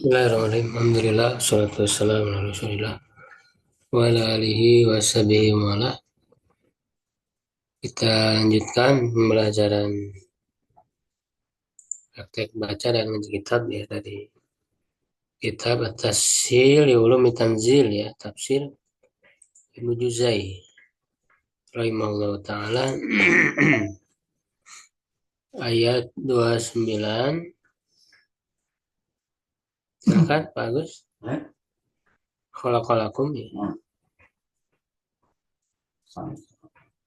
Bismillahirrahmanirrahim. Alhamdulillah, salatu wassalamu ala rasulillah wa ala alihi wa sahbihi wa ala. Kita lanjutkan pembelajaran praktek baca dan ngaji kitab ya dari kitab At-Tashil li Ulumi Tanzil ya, tafsir Ibnu Juzai rahimahullah taala. Ayat 29. Silakan Pak Agus. Khalaqalakum ya.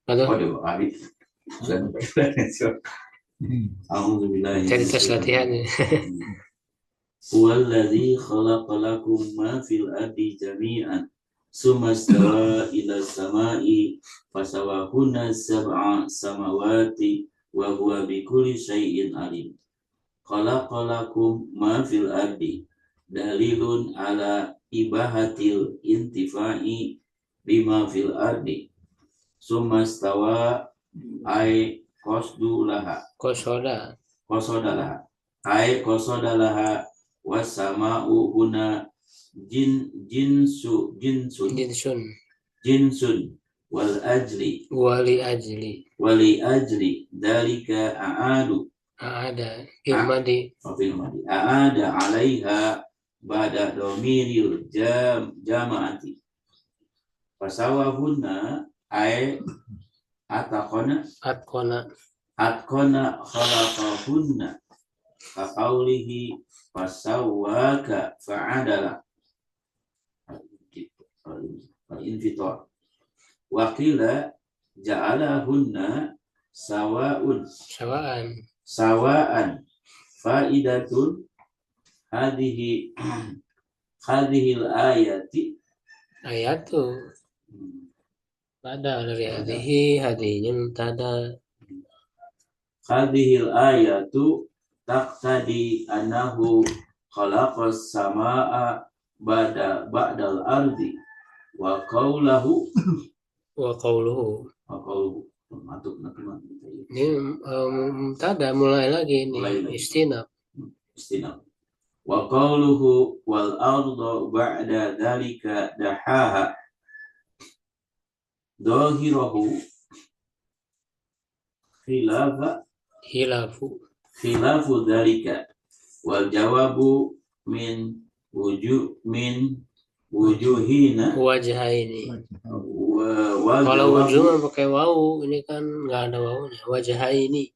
Aduh, cari tes latihan ya. Huwallazi khalaqa lakum ma fil ardi jami'an summa stawa ila samai fasawahunna sab'a samawati wa huwa bikulli syai'in alim. Khalaqa lakum ma fil ardi dalilun ala ibahatil intifa'i bima fil ardi summa stawa ay qasda laha wasama'u huna jinsun wali ajli dalika aada alaiha ba'da domiril jama'ati fasawahunna ay atqona khalaqahunna kaqaulihi fasawwaka fa'adala al-infitar wa qila ja'alahunna sawa'an faidatun hadhil ayatu pada dari hadinya muntada hadhil ayatu taqtadi annahu khalaqas samaa ba'dal ardi wa qawluhu ini muntada mulai lagi ini istinab wa qawluhu wal ardu ba'da dhalika dahaha dhahirahu khilafu dhalika wal jawabu min wujuhina wajhaini. Kalau wujuh pakai wawu, ini kan nggak ada wawunya. Wajhaini.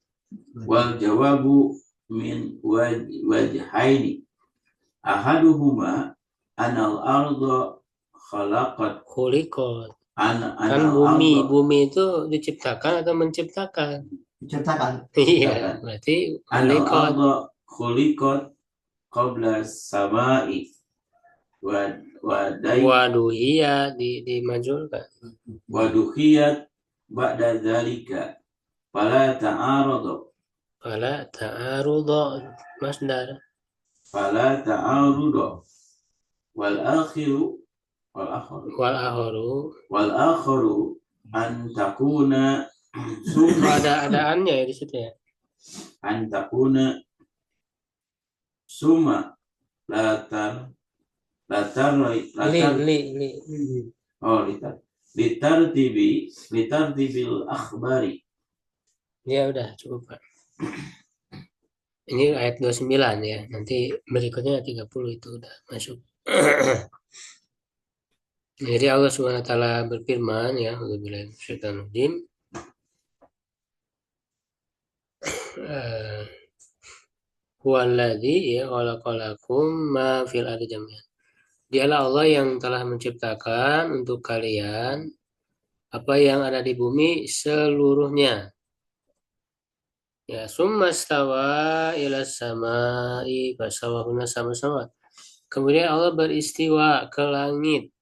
Wal jawabu min wajhaini ahaduhuma anal arda khuliqat kan bumi itu diciptakan atau menciptakan? Iya, berarti khuliqat qabla samai waduhiyat dimajulkan waduhiyat ba'da dzalika fala ta'arudu masdar fala ta'arudu wal akharu an takuna adaannya ya di situ ya. An takuna summa litar tibil akhbari. Ya udah cukup Pak. Ini ayat 29 ya. Nanti berikutnya 30 itu udah masuk. Jadi Allah Subhanahu wa taala berfirman ya, A'udzubillahi minasyaitonir rajim. Huwallazi khalaqalakum ma fil ardi jami'an. Dialah Allah yang telah menciptakan untuk kalian apa yang ada di bumi seluruhnya. Ya, summa stawa ila samai fasawahuna sama-sama. Kemudian Allah beristiwa ke langit.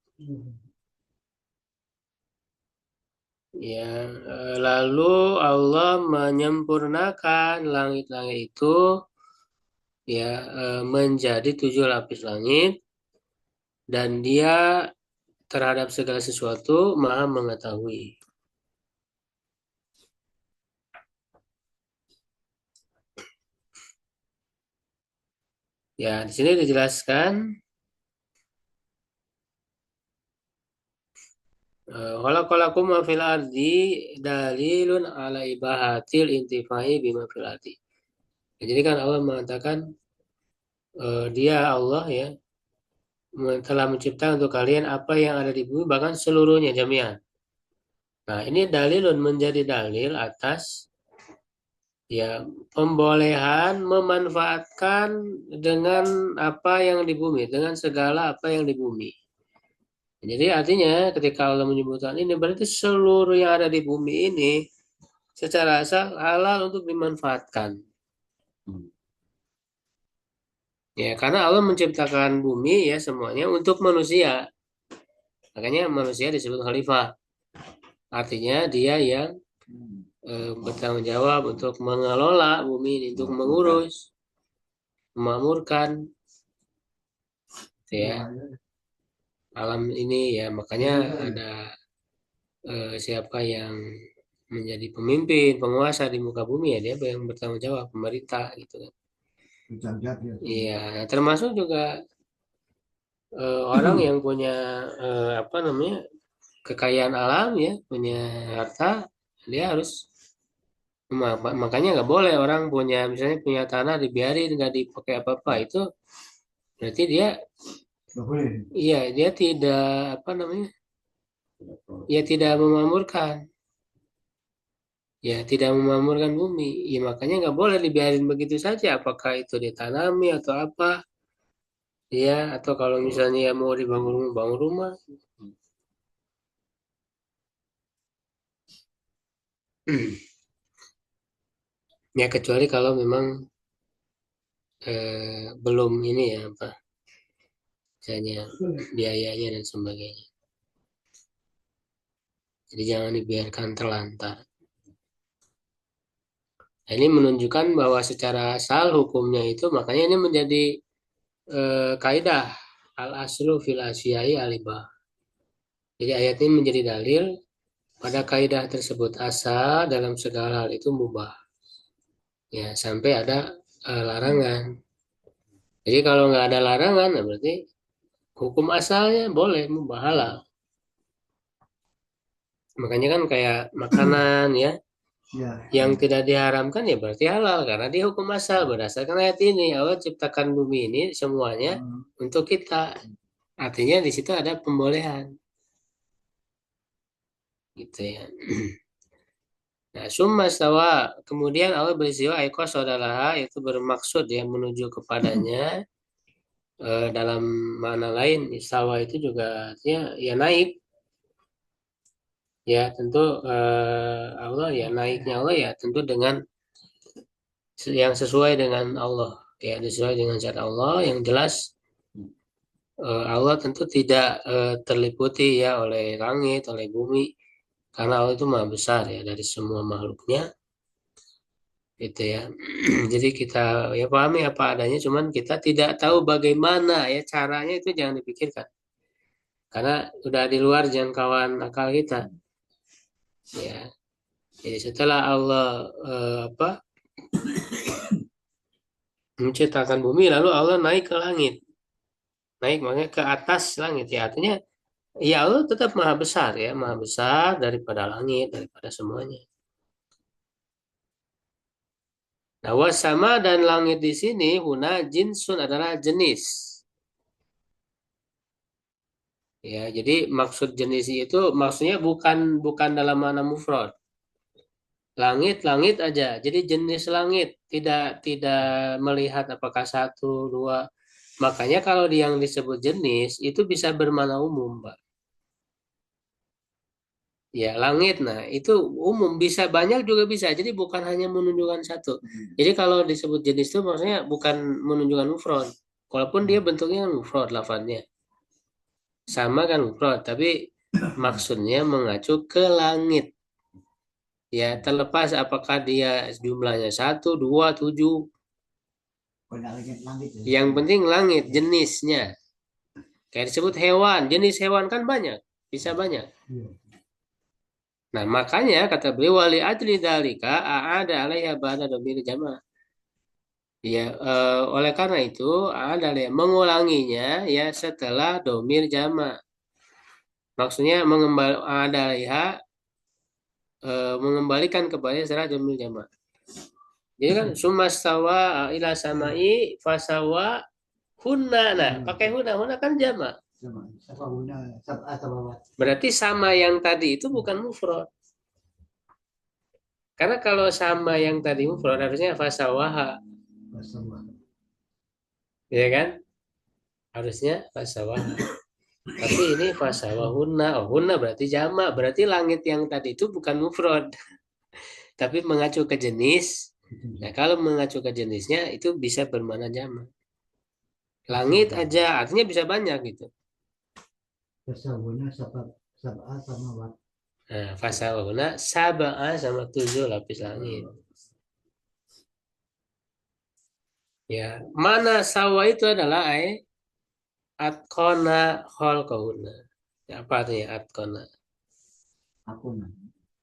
Ya, lalu Allah menyempurnakan langit-langit itu ya menjadi 7 lapis langit dan Dia terhadap segala sesuatu Maha mengetahui. Ya, di sini dijelaskan khalaqalakum ma fil ardi dalilun ala ibahatil intifai bima fil ardi. Ya, jadi kan Allah mengatakan dia Allah ya telah mencipta untuk kalian apa yang ada di bumi bahkan seluruhnya jami'an. Nah, ini dalilun menjadi dalil atas ya pembolehan memanfaatkan dengan apa yang di bumi, dengan segala apa yang di bumi. Jadi artinya ketika Allah menyebutkan ini berarti seluruh yang ada di bumi ini secara asal halal untuk dimanfaatkan. Ya, karena Allah menciptakan bumi ya semuanya untuk manusia. Makanya manusia disebut khalifah. Artinya dia yang bertanggung jawab untuk mengelola bumi ini, untuk mengurus, memakmurkan, gitu ya, alam ini ya. Makanya ada siapa yang menjadi pemimpin, penguasa di muka bumi ya dia yang bertanggung jawab, pemerintah gitu kan. Iya, nah, termasuk juga orang yang punya apa namanya kekayaan alam ya, punya harta, dia harus makanya nggak boleh orang punya misalnya punya tanah dibiarin nggak dipakai apa-apa itu berarti dia iya dia tidak apa namanya ya tidak memakmurkan ya tidak memakmurkan bumi ya makanya nggak boleh dibiarin begitu saja apakah itu ditanami atau apa ya atau kalau misalnya ya mau dibangun bangun rumah ya kecuali kalau memang belum ini ya apa misalnya biayanya dan sebagainya jadi jangan dibiarkan terlantar. Nah, ini menunjukkan bahwa secara asal hukumnya itu makanya ini menjadi kaidah al aslu fil asyai alibah. Jadi ayat ini menjadi dalil pada kaidah tersebut asal dalam segala hal itu mubah. Ya sampai ada larangan. Jadi kalau nggak ada larangan, nah berarti hukum asalnya boleh mubah halal. Makanya kan kayak makanan ya yang tidak diharamkan ya berarti halal karena dia hukum asal berdasarkan ayat ini Allah ciptakan bumi ini semuanya untuk kita. Artinya di situ ada pembolehan, gitu ya. Nah, summa stawa, kemudian Allah beristiwa aiko saudaraha, itu bermaksud ya menuju kepadanya. Dalam makna lain, istawa itu juga artinya ya naik. Ya tentu Allah ya naiknya Allah ya tentu dengan yang sesuai dengan Allah. Ya sesuai dengan zat Allah yang jelas Allah tentu tidak terliputi ya oleh langit, oleh bumi. Karena Allah itu maha besar ya dari semua makhluknya gitu ya. Jadi kita ya pahami apa adanya, cuman kita tidak tahu bagaimana ya caranya itu jangan dipikirkan. Karena udah di luar jangkauan akal kita. Ya. Jadi setelah Allah apa menciptakan bumi lalu Allah naik ke langit. Naik makanya ke atas langit ya artinya ya Allah tetap maha besar ya, maha besar daripada langit, daripada semuanya. Nah, wasama dan langit di sini huna jinsun adalah jenis. Ya, jadi maksud jenis itu maksudnya bukan bukan dalam makna mufrad. Langit langit aja. Jadi jenis langit tidak melihat apakah satu dua. Makanya kalau yang disebut jenis itu bisa bermakna umum, Pak. Ya, langit. Nah, itu umum bisa banyak juga bisa. Jadi bukan hanya menunjukkan satu. Jadi kalau disebut jenis itu maksudnya bukan menunjukkan mufrad. Walaupun dia bentuknya mufrad lafadznya. Sama kan mufrad, tapi maksudnya mengacu ke langit. Ya, terlepas apakah dia jumlahnya satu, dua, tujuh. Yang penting langit jenisnya. Kayak disebut hewan, jenis hewan kan banyak, bisa banyak. Nah, makanya kata beliau wali ajli dalika ada alaiha ba'da dhamir jamaah. Ya, oleh karena itu adalah mengulanginya ya setelah domir jamak. Maksudnya mengembalikan kepada istilah domir jamak. Jadi kan sumastawa ila samai fasawa hunna. Nah, pakai hunna, hunna kan jamak. Berarti sama yang tadi itu bukan mufrad. Karena kalau sama yang tadi mufrad harusnya fasawaha, ya kan? Harusnya fasawaha. Tapi ini fasawahunna. Oh, hunna berarti jamak. Berarti langit yang tadi itu bukan mufrad, tapi mengacu ke jenis. Nah, kalau mengacu ke jenisnya itu bisa bermakna jamak. Langit aja artinya bisa banyak gitu. Nah, fasawahunna sab'a sama 7 lapis langit. Ya, mana sawa itu adalah atkona kholqahunna. Ya, apa artinya atkona?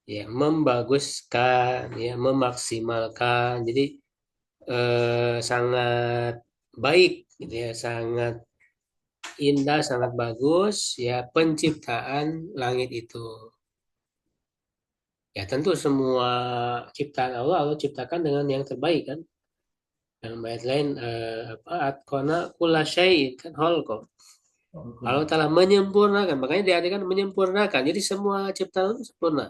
Ya, membaguskan, ya, memaksimalkan. Jadi sangat baik, gitu ya, sangat indah, sangat bagus, ya penciptaan langit itu. Ya tentu semua ciptaan Allah Allah ciptakan dengan yang terbaik kan. Dalam ayat lain apa atkona kulla syai'in kan holko. Allah telah menyempurnakan, makanya diartikan menyempurnakan. Jadi semua ciptaan itu sempurna.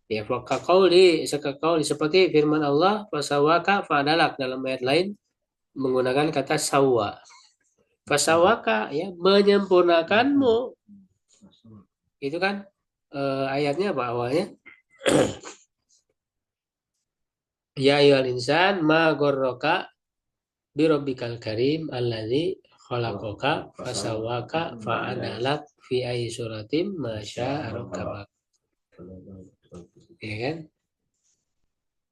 Ya, sekakauli seperti firman Allah, fasawaka fa'adalak dalam ayat lain menggunakan kata sawa. Fasawaka ya menyempurnakanmu. Itu kan ayatnya apa awalnya? Ya ayyuhal insan ma gharraka birabbikal karim alladzi khalaqaka fasawaka fa'adalak fi ayyi suratim masya'a rabbak. Ya kan?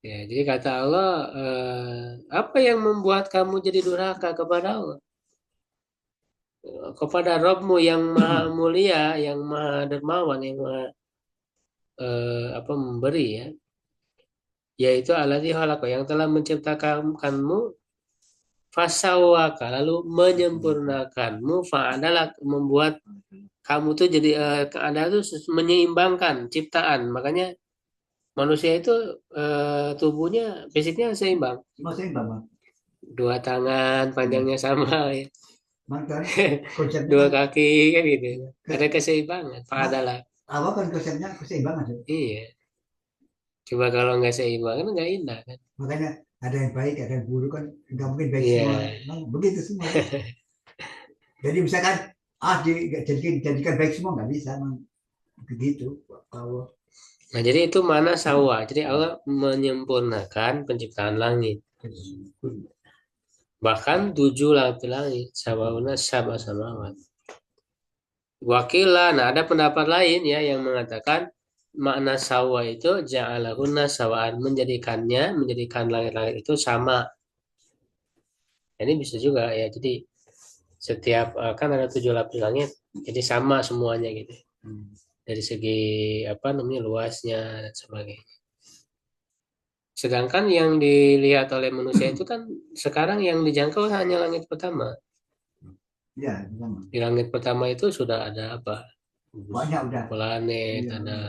Ya, jadi kata Allah, apa yang membuat kamu jadi durhaka kepada Allah? Kepada Rabbmu yang maha mulia, yang maha dermawan, yang maha apa memberi ya, yaitu alladzi khalaqa yang telah menciptakanmu fasawaka lalu menyempurnakanmu fa'adalah membuat kamu tuh jadi ada tuh menyeimbangkan ciptaan. Makanya manusia itu tubuhnya fisiknya seimbang. Dua tangan panjangnya sama ya. Dua kaki kan gitu. Ada keseimbangan. Fa'adalah. Awal kan konsepnya keseimbangan. Iya. Coba kalau nggak seimbang kan nggak indah kan. Makanya ada yang baik, ada yang buruk kan nggak mungkin baik Iya. semua. Nah, begitu semua. Jadi misalkan jadikan baik semua nggak bisa, memang begitu. Allah. Nah jadi itu mana sawa. Jadi Allah menyempurnakan penciptaan langit. Bahkan 7 langit sawauna sab'a samawat. Wakilah, nah ada pendapat lain ya yang mengatakan makna sawa itu ja'alahunna sawaan menjadikan langit-langit itu sama. Ini bisa juga ya. Jadi setiap kan ada 7 lapis langit, jadi sama semuanya gitu. Dari segi apa namanya luasnya dan sebagainya. Sedangkan yang dilihat oleh manusia itu kan sekarang yang dijangkau hanya langit pertama. Ya, Di langit pertama itu sudah ada apa? Banyak udah. Planet, Ya, ada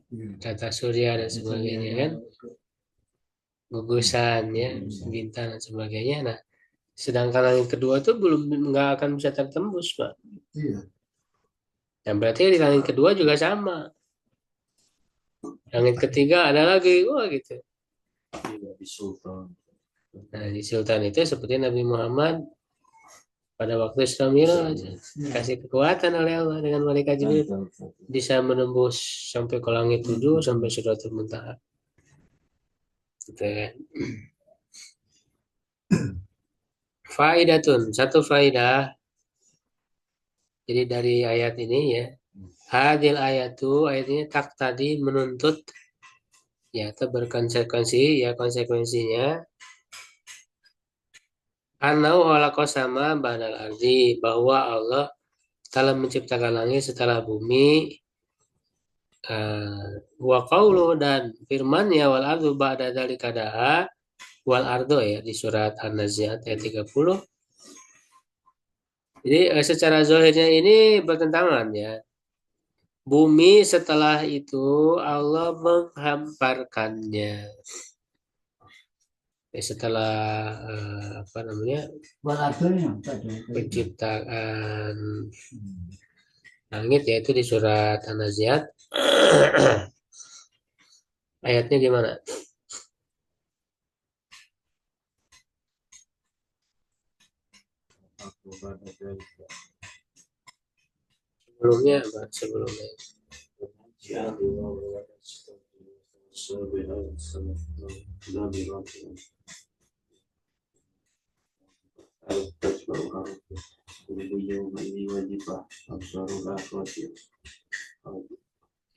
ya. tata surya dan sebagainya kan. Gugusan ya, bintang dan sebagainya. Nah, sedangkan langit kedua itu belum nggak akan bisa tertembus, Pak. Iya. Dan berarti di langit kedua juga sama. Langit ketiga ada lagi, wah gitu. Nah, di Sultan itu seperti Nabi Muhammad pada waktu Isra Mi'raj dikasih kekuatan oleh Allah dengan malaikat Jibril bisa menembus sampai ke langit 7 sampai Sidratul Muntaha. Gitu kan. Faidatun, satu faidah. Jadi dari ayat ini ya. Hadil ayatu, ayat ini tak tadi menuntut ya atau berkonsekuensi ya konsekuensinya anau sama badal ardi bahwa Allah telah menciptakan langit setelah bumi Wa qawlu dan firman-Nya wal ardu ba'da dzalika daha wal ardo ya di surat An-Nazi'at ayat 30. Jadi secara zahirnya ini bertentangan ya. Bumi setelah itu Allah menghamparkannya. Setelah apa namanya penciptaan langit yaitu di surat An-Nazi'at. Ayatnya gimana? Sebelumnya apa? Sebelumnya.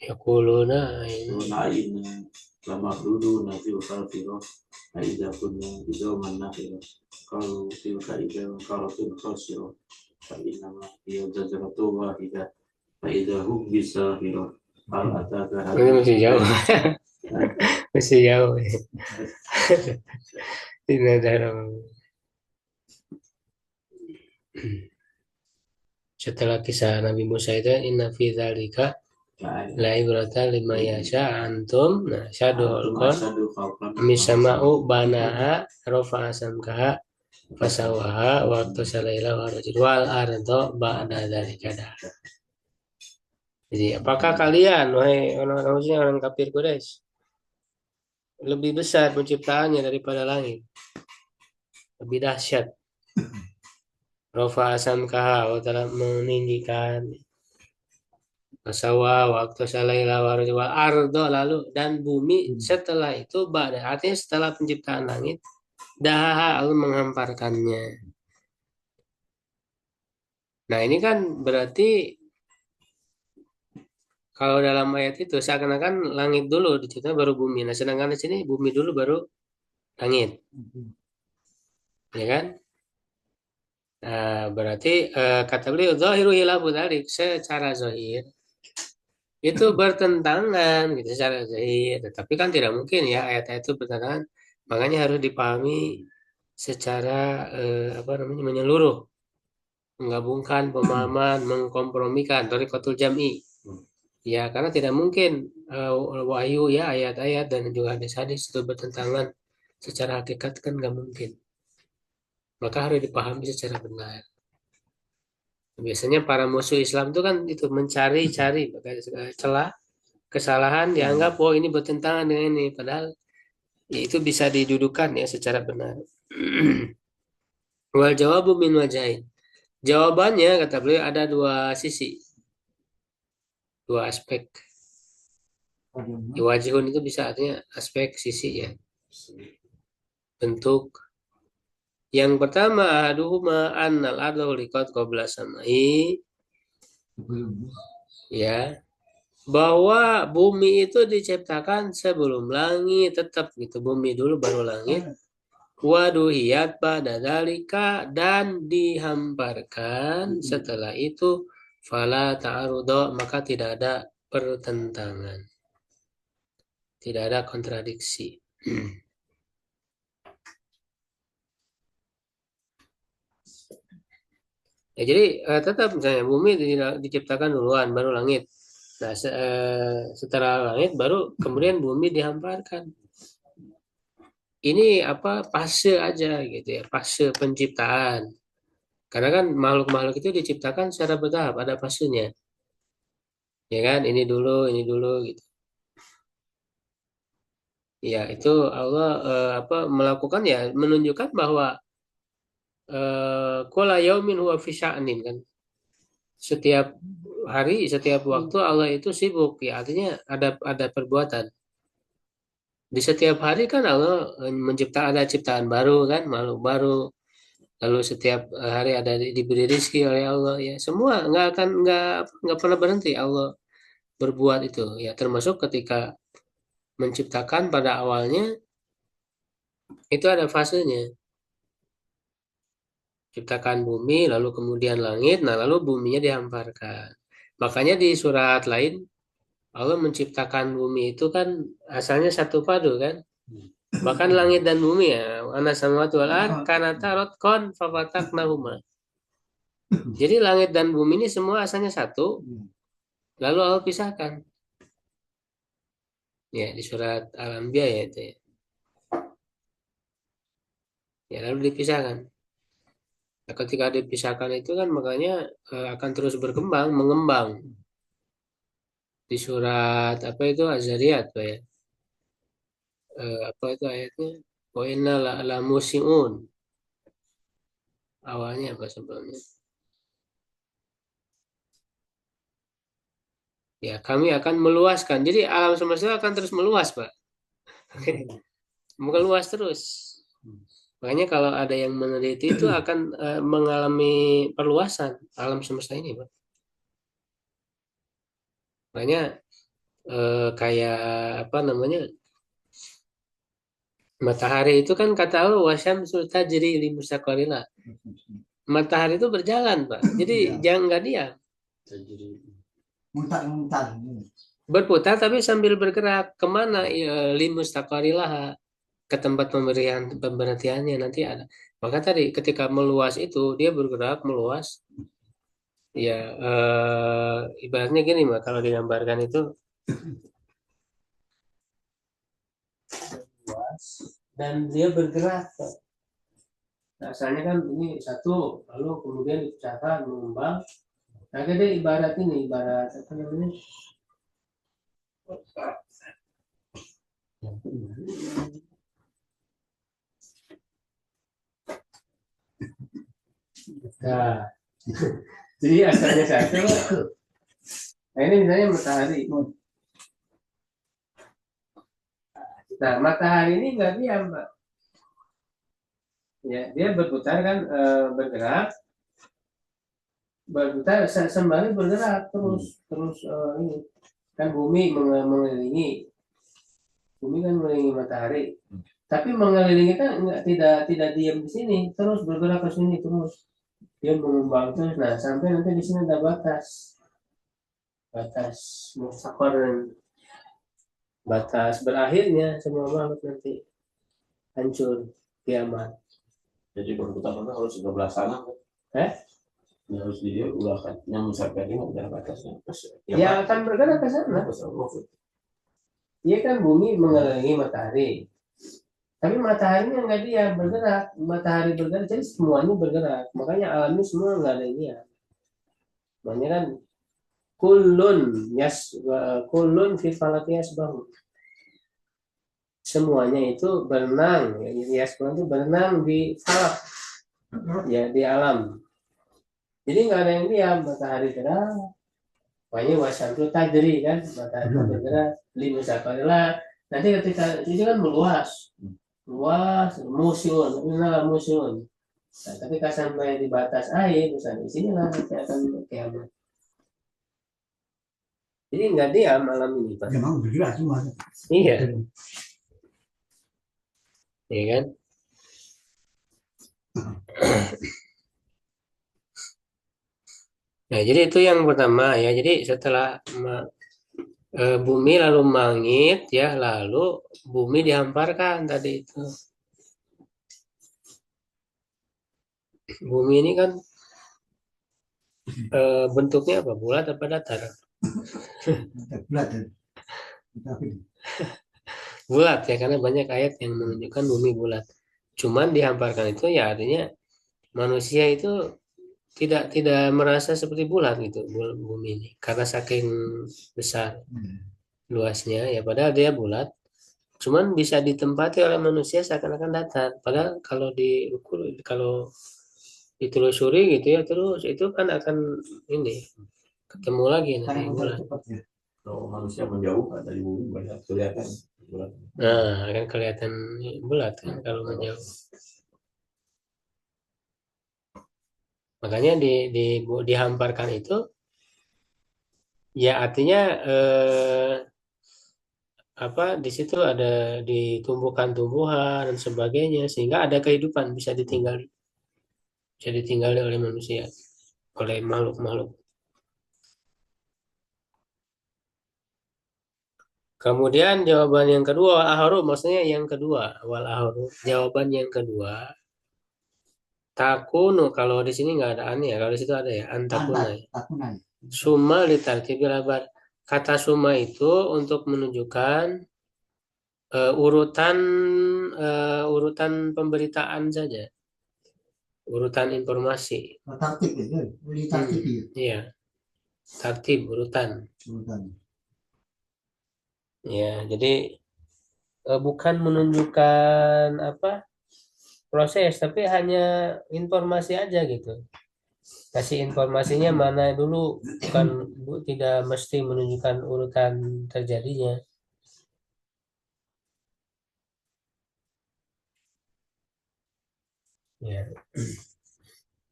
Yaquluna lama dulu nabi kafiro aida kunna bidoman nahiro kalau tilka ida kalau tin khasiro fa inama hiya zajratu wahidah fa idza hum bisahiro hal ataka ini masih jauh. Masih jauh. Ini dalam setelah kisah Nabi Musa itu inna fi dzalika la ibratan lima yasha antum nah syadul qon misama'u banaha rafa'a samkaha fasawaha wa tasalaila wa rajul wal ardo ba'da dzalika. Jadi apakah kalian wahai orang kafir Quraisy lebih besar penciptaannya daripada langit, lebih dahsyat? Rafa'a samkaha wa telah meninggikan Masawa waktu salaila wal ardo lalu dan bumi setelah itu artinya setelah penciptaan langit daha Allah menghamparkannya. Nah ini kan berarti kalau dalam ayat itu seakan-akan langit dulu diciptakan baru bumi. Nah sedangkan di sini bumi dulu baru langit, ya kan? Nah berarti kata beliau zahiru hilafu dzalik secara zahir itu bertentangan gitu secara zahir, tapi kan tidak mungkin ya ayat-ayat itu bertentangan, makanya harus dipahami secara apa namanya menyeluruh, menggabungkan pemahaman, mengkompromikan thariqatul jam'i ya, karena tidak mungkin wahyu ya ayat-ayat dan juga hadis-hadis itu bertentangan secara hakikat, kan nggak mungkin, maka harus dipahami secara benar. Biasanya para musuh Islam itu kan itu mencari-cari celah kesalahan, dianggap oh ini bertentangan dengan ini, padahal ya, itu bisa didudukan ya secara benar. Wal jawabu min wajahin. Jawabannya kata beliau ada dua sisi, dua aspek. Wajihun itu bisa artinya aspek, sisi ya, bentuk. Yang pertama ahaduhuma annal ardu liqat qabla samai ya, bahwa bumi itu diciptakan sebelum langit, tetap gitu, bumi dulu baru langit. Waduhiyat pada dalika dan dihamparkan setelah itu fala ta'arudo maka tidak ada pertentangan, tidak ada kontradiksi. Ya, jadi tetap misalnya bumi diciptakan duluan baru langit. Nah setelah langit baru kemudian bumi dihamparkan. Ini apa fase aja gitu ya, fase penciptaan. Karena kan makhluk-makhluk itu diciptakan secara bertahap, ada fasenya. Ya kan, ini dulu gitu. Ya, itu Allah apa melakukan ya, menunjukkan bahwa qala yaumin huwa fi sya'nin kan. Setiap hari, setiap waktu Allah itu sibuk ya, artinya ada perbuatan. Di setiap hari kan Allah ada ciptaan baru kan, makhluk baru. Lalu setiap hari ada diberi rezeki oleh Allah ya. Semua nggak pernah berhenti Allah berbuat itu ya, termasuk ketika menciptakan pada awalnya itu ada fasenya. Ciptakan bumi, lalu kemudian langit, nah lalu buminya dihamparkan. Makanya di surat lain Allah menciptakan bumi itu kan asalnya satu padu kan. Bahkan langit dan bumi ya, ana samawati wal ard kanata ratqan fafataknahuma. Jadi langit dan bumi ini semua asalnya satu, lalu Allah pisahkan. Ya, di surat Al-Anbiya ya itu ya. Ya, lalu dipisahkan. Nah, ketika dipisahkan itu kan makanya akan terus berkembang, mengembang. Di surat apa itu Az-Zariyat Pak ya. Apa itu ayatnya? Wa inna la musiun. Awalnya apa sebelumnya? Ya, kami akan meluaskan. Jadi alam semesta akan terus meluas, Pak. Meluas terus. Makanya kalau ada yang meneliti itu akan mengalami perluasan alam semesta ini, Pak. Makanya kayak apa namanya? Matahari itu kan kata Allah wasyamsu tajri li mustaqarrila. Matahari itu berjalan, Pak. Jadi jangan nggak diam. Jadi Mutar-mutar. Berputar tapi sambil bergerak kemana ya, li mustaqarrilah ke tempat pemberhentiannya nanti ada. Maka tadi ketika meluas itu dia bergerak meluas. Ya ibaratnya gini, Mbak, kalau digambarkan itu luas dan dia bergerak. Nah, asalnya kan ini satu, lalu kemudian dipecahkan, mengembang. Nah, jadi ibarat ini, ibarat apa namanya? Nah, jadi asalnya satu. Nah, ini misalnya matahari. Nah, matahari ini nggak diam, Pak. Ya, dia berputar kan, berputar sembari bergerak terus ini kan bumi mengelilingi kan mengelilingi matahari, tapi mengelilingi kan tidak diam di sini, terus bergerak ke sini terus dia mengembang terus. Nah, sampai nanti di sini ada batas mustaqar, batas berakhirnya semua makhluk nanti hancur kiamat. jadi berputar harus sebelah sana. Harus dia ulah kan yang sampai ini udah batasnya. Ya akan bergerak ke sana. Iya kan bumi mengelilingi matahari. Tapi mataharinya nggak dia bergerak, matahari bergerak, jadi semuanya bergerak. Makanya alam ini semua nggak ada ini ya. Makanya kan kulun fi falaki yasbahu. Semuanya itu berenang, ya itu berenang di falak, ya di alam. Jadi nggak ada yang diam, matahari gerak. Makanya wasyamsu tajri kan, matahari bergerak, li mustaqarrilah. Nanti ketika itu kan meluas, musyun, inilah musyun. Nah, ketika sampai di batas air, misalnya di sini lah nanti akan kiamat. Jadi nggak diam malam ini, Pak. Memang bergerak semua. Iya, iya kan? Nah, jadi itu yang pertama ya. Jadi setelah bumi lalu langit ya, lalu bumi dihamparkan tadi itu. Bumi ini kan bentuknya apa? Bulat apa datar? Bulat. Bulat ya, karena banyak ayat yang menunjukkan bumi bulat. Cuman dihamparkan itu ya artinya manusia itu tidak merasa seperti bulat gitu bumi ini, karena saking besar luasnya ya, padahal dia bulat. Cuman bisa ditempati oleh manusia seakan-akan datar. Padahal kalau diukur, kalau ditelusuri gitu ya, terus itu kan akan ini ketemu lagi nanti bulan. Kalau manusia menjauh dari bumi banyak kelihatan bulan. Nah, akan kelihatan bulat kan kalau menjauh. Makanya dihamparkan itu ya artinya apa di situ ada ditumbuhkan tumbuhan dan sebagainya sehingga ada kehidupan bisa ditinggali oleh manusia, oleh makhluk-makhluk. Kemudian jawaban yang kedua, ahru maksudnya yang kedua, wal ahru. Jawaban yang kedua, takunu kalau di sini nggak ada an ya, kalau di situ ada ya, antakuna. Aku nanya. Summa litartibil abar. Kata summa itu untuk menunjukkan urutan urutan pemberitaan saja, urutan informasi. Tertib ya, beli tertib ya. Iya, tertib urutan. Urutan. Ya, jadi bukan menunjukkan apa proses, tapi hanya informasi aja gitu. Kasih informasinya mana dulu, bukan tidak mesti menunjukkan urutan terjadinya. Ya.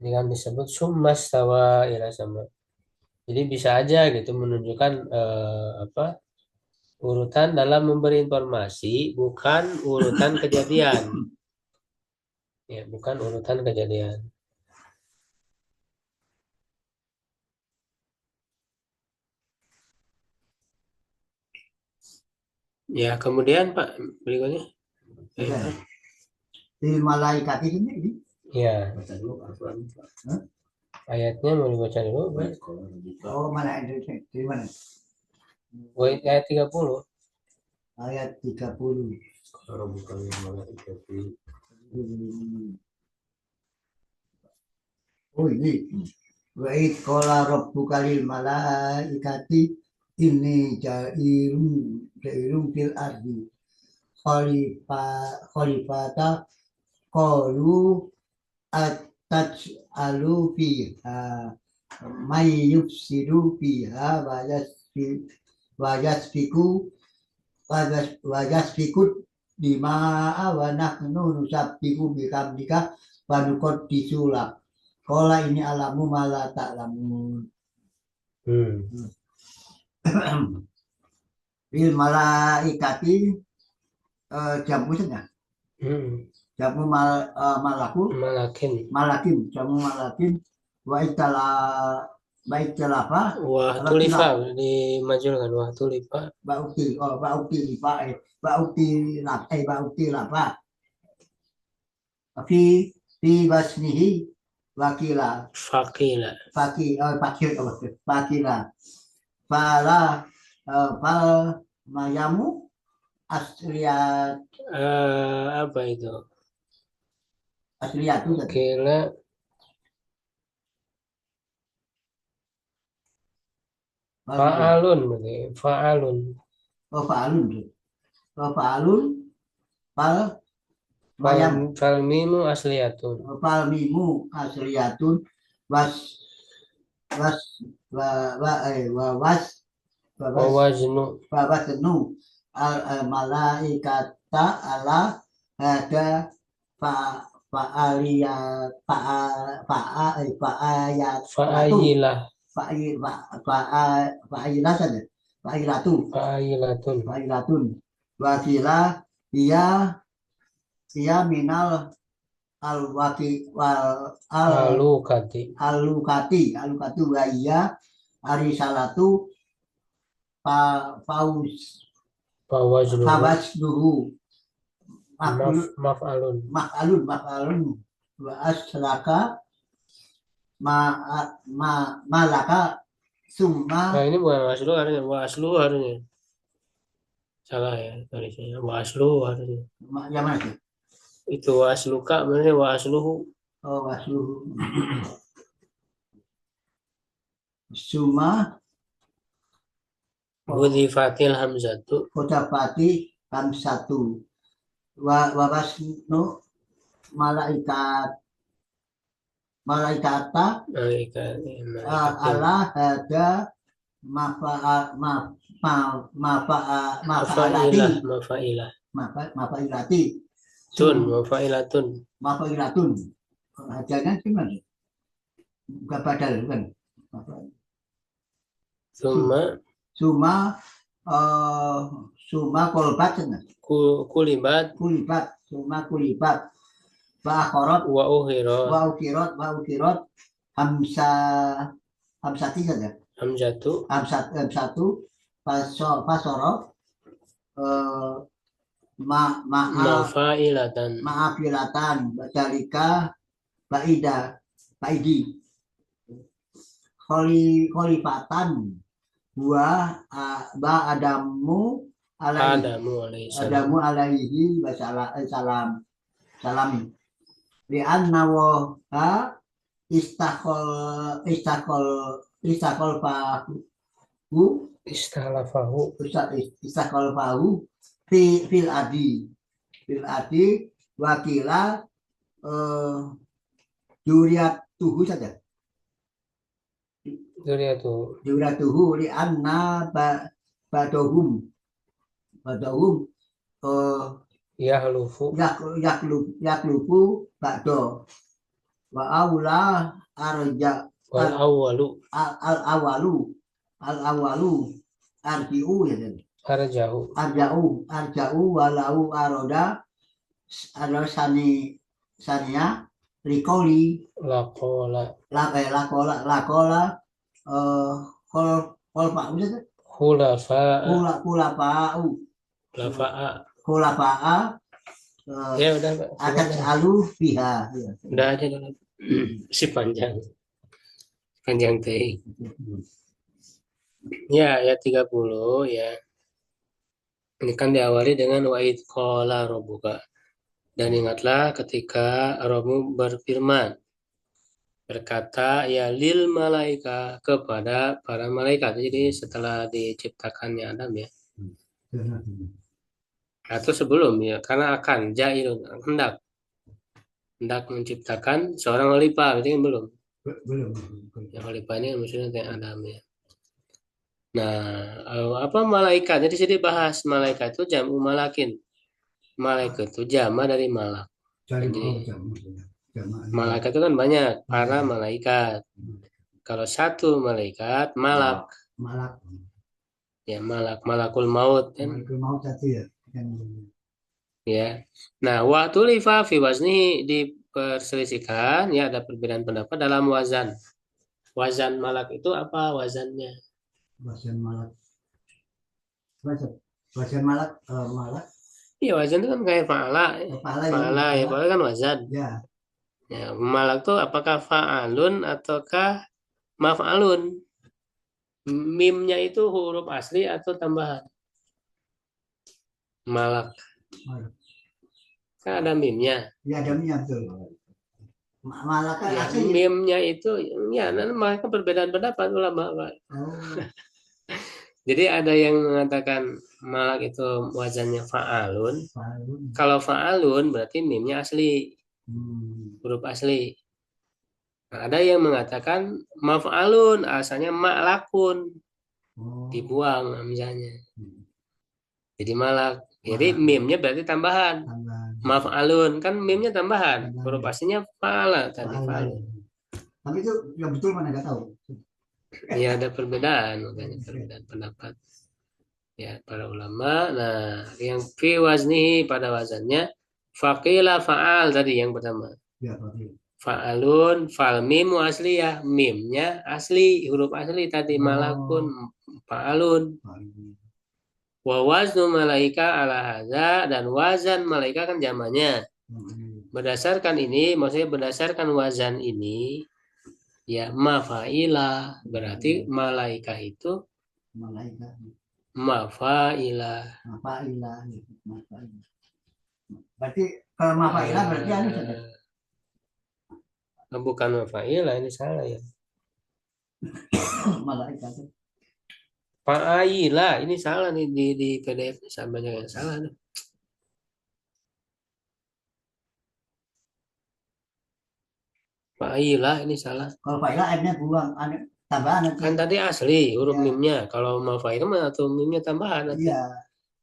Ini kan disebut summa stawa ila sama. Jadi bisa aja gitu menunjukkan apa urutan dalam memberi informasi, bukan urutan kejadian. Ya, bukan urutan kejadian. Ya, kemudian Pak berikutnya. Di malaikat ini. Ya, Baca dulu Al-Quran. ayatnya mau dibaca dulu. Pak. Oh, mana di mana? Ayat 30. Ayat 30. Kalau bukan yang malaikat itu. Oh ini. Wa id qala rabbuka lil malaikati inni ja'ilun fil ardi khalifata qalu ataj'alu fiha may yufsidu fiha wa yasfiku dima'a wa nahnu nusabbihu bihamdika wa nuqaddisu lak. Qala ini alamu malah tak lamun. Bil malaikati jamu saja. Jamu malakin jamu malakin wa itala apa? Wah tulifa dimajulkan wah tulifa. Bauti lapa. Fi basnihi fakila fala fal mayamu asliyat apa itu asliyatu kila fa'alun fa'alun fal mayam fal mimu asliyatun was waznu al malaikata ala ada fa'ilatun wakila ia minal alukati wa iya arisalatu fawaznuhu maf'alun wa asraka malaka summa. Nah ini bukan waslu harusnya harusnya salah ya tulisnya waslu harusnya yang mana sih? Itu wasluka benernya wasluhu. Oh wasluhu. Summa Hudhifatil hamzatu Hudhafati hamzatu wa wasnu malaikata ala hada mafa'ilati mafailatun jangan gimana bukan badal kan suma kolbat kulibat ba'akhirat wa ukhirat hamsati saja hamsatu pasoro eh, ma maaf Mafa'ilatan. maafilatan batalika baida baidi kholifatan ba Adamu alaihissalam. adamu alaihi salam salam li anna wa istakol istakol istakol fahu Istalafahu. istakol fahu fil adi wakila juriat tuhu saja juriat tuhu li anna badohum Yahlufu. yaklufu bado wa aula arja Wal awwalu. al awalu arjiu ya Arjahu. arjau walau aroda adalah sania likoli Laqola. lakola kol pak bisa Khulafa'a. lafa'a Lafa'a. Ya udah Pak. akan selalu pihak Udah aja dulu. Si panjang. Panjang teh. Ya, ayat 30 ya. Ini kan diawali dengan wa'id qala rabbuka. Dan ingatlah ketika Rabbu berfirman, berkata ya lil malaika kepada para malaikat. Jadi setelah diciptakannya Adam ya. Atau sebelum ya, karena akan jailun hendak menciptakan seorang khalifah, berarti kan belum. Ya khalifah ini maksudnya Adam ya. Nah, apa malaikat? Jadi sini bahas malaikat itu jamu malakin. Malaikat itu jama dari malak. Jadi malaikat itu kan banyak, para malaikat. Kalau satu malaikat, malak. Ya, malakul maut kan. Ya. Nah, waktu lifa fi wazni diperselisihkan, ya ada perbedaan pendapat dalam wazan. Wazan malak itu apa wazannya? Wazan malak. Wazan malak Iya, wazan itu kan kayak fa'ala. Fa'ala ya, fa'ala kan wazan. Ya. Ya, malak itu apakah fa'alun ataukah maf'alun? Mimnya itu huruf asli atau tambahan? Malak. Kan ada mimnya. Ya, ada mimnya betul. Malak kan Ya, asli. mimnya itu ya, nanti mereka perbedaan pendapat ulama, Pak. Jadi ada yang mengatakan malak itu wazannya fa'alun. Kalau fa'alun berarti mimnya asli. Huruf asli. Nah, ada yang mengatakan maf'alun asalnya ma'lakun. Dibuang misalnya. Jadi malak. Jadi mimnya berarti tambahan. Maf'alun kan mimnya tambahan. Huruf aslinya fa'ala tadi fa'alun. Tapi itu yang betul mana nggak tahu. Ya ada perbedaan, makanya perbedaan pendapat. Ya para ulama. Nah, yang fi wazni pada wazannya faqila fa'al tadi yang pertama. Ya, betul. Fa'alun, fa'al mim asli ya, mimnya asli, huruf asli tadi malakun, fa'alun. Wa waznu malaika ala hadza dan wazan malaika kan zamannya. Berdasarkan ini, maksudnya berdasarkan wazan ini, ya mafa'ila berarti malaika itu mafa'ila. Berarti kalau mafa'ila berarti anu saja. Bukan mafa'ila, ini salah ya. Malaikat. Fa'ila, ini salah nih di PDF banyak yang salah nih. Fa'ila ini salah. Kalau fa'ila M-nya buang, tambahan nanti. Kan tadi asli huruf ya. Mimnya. Kalau mafa'ila atau mimnya tambahan nanti. Iya.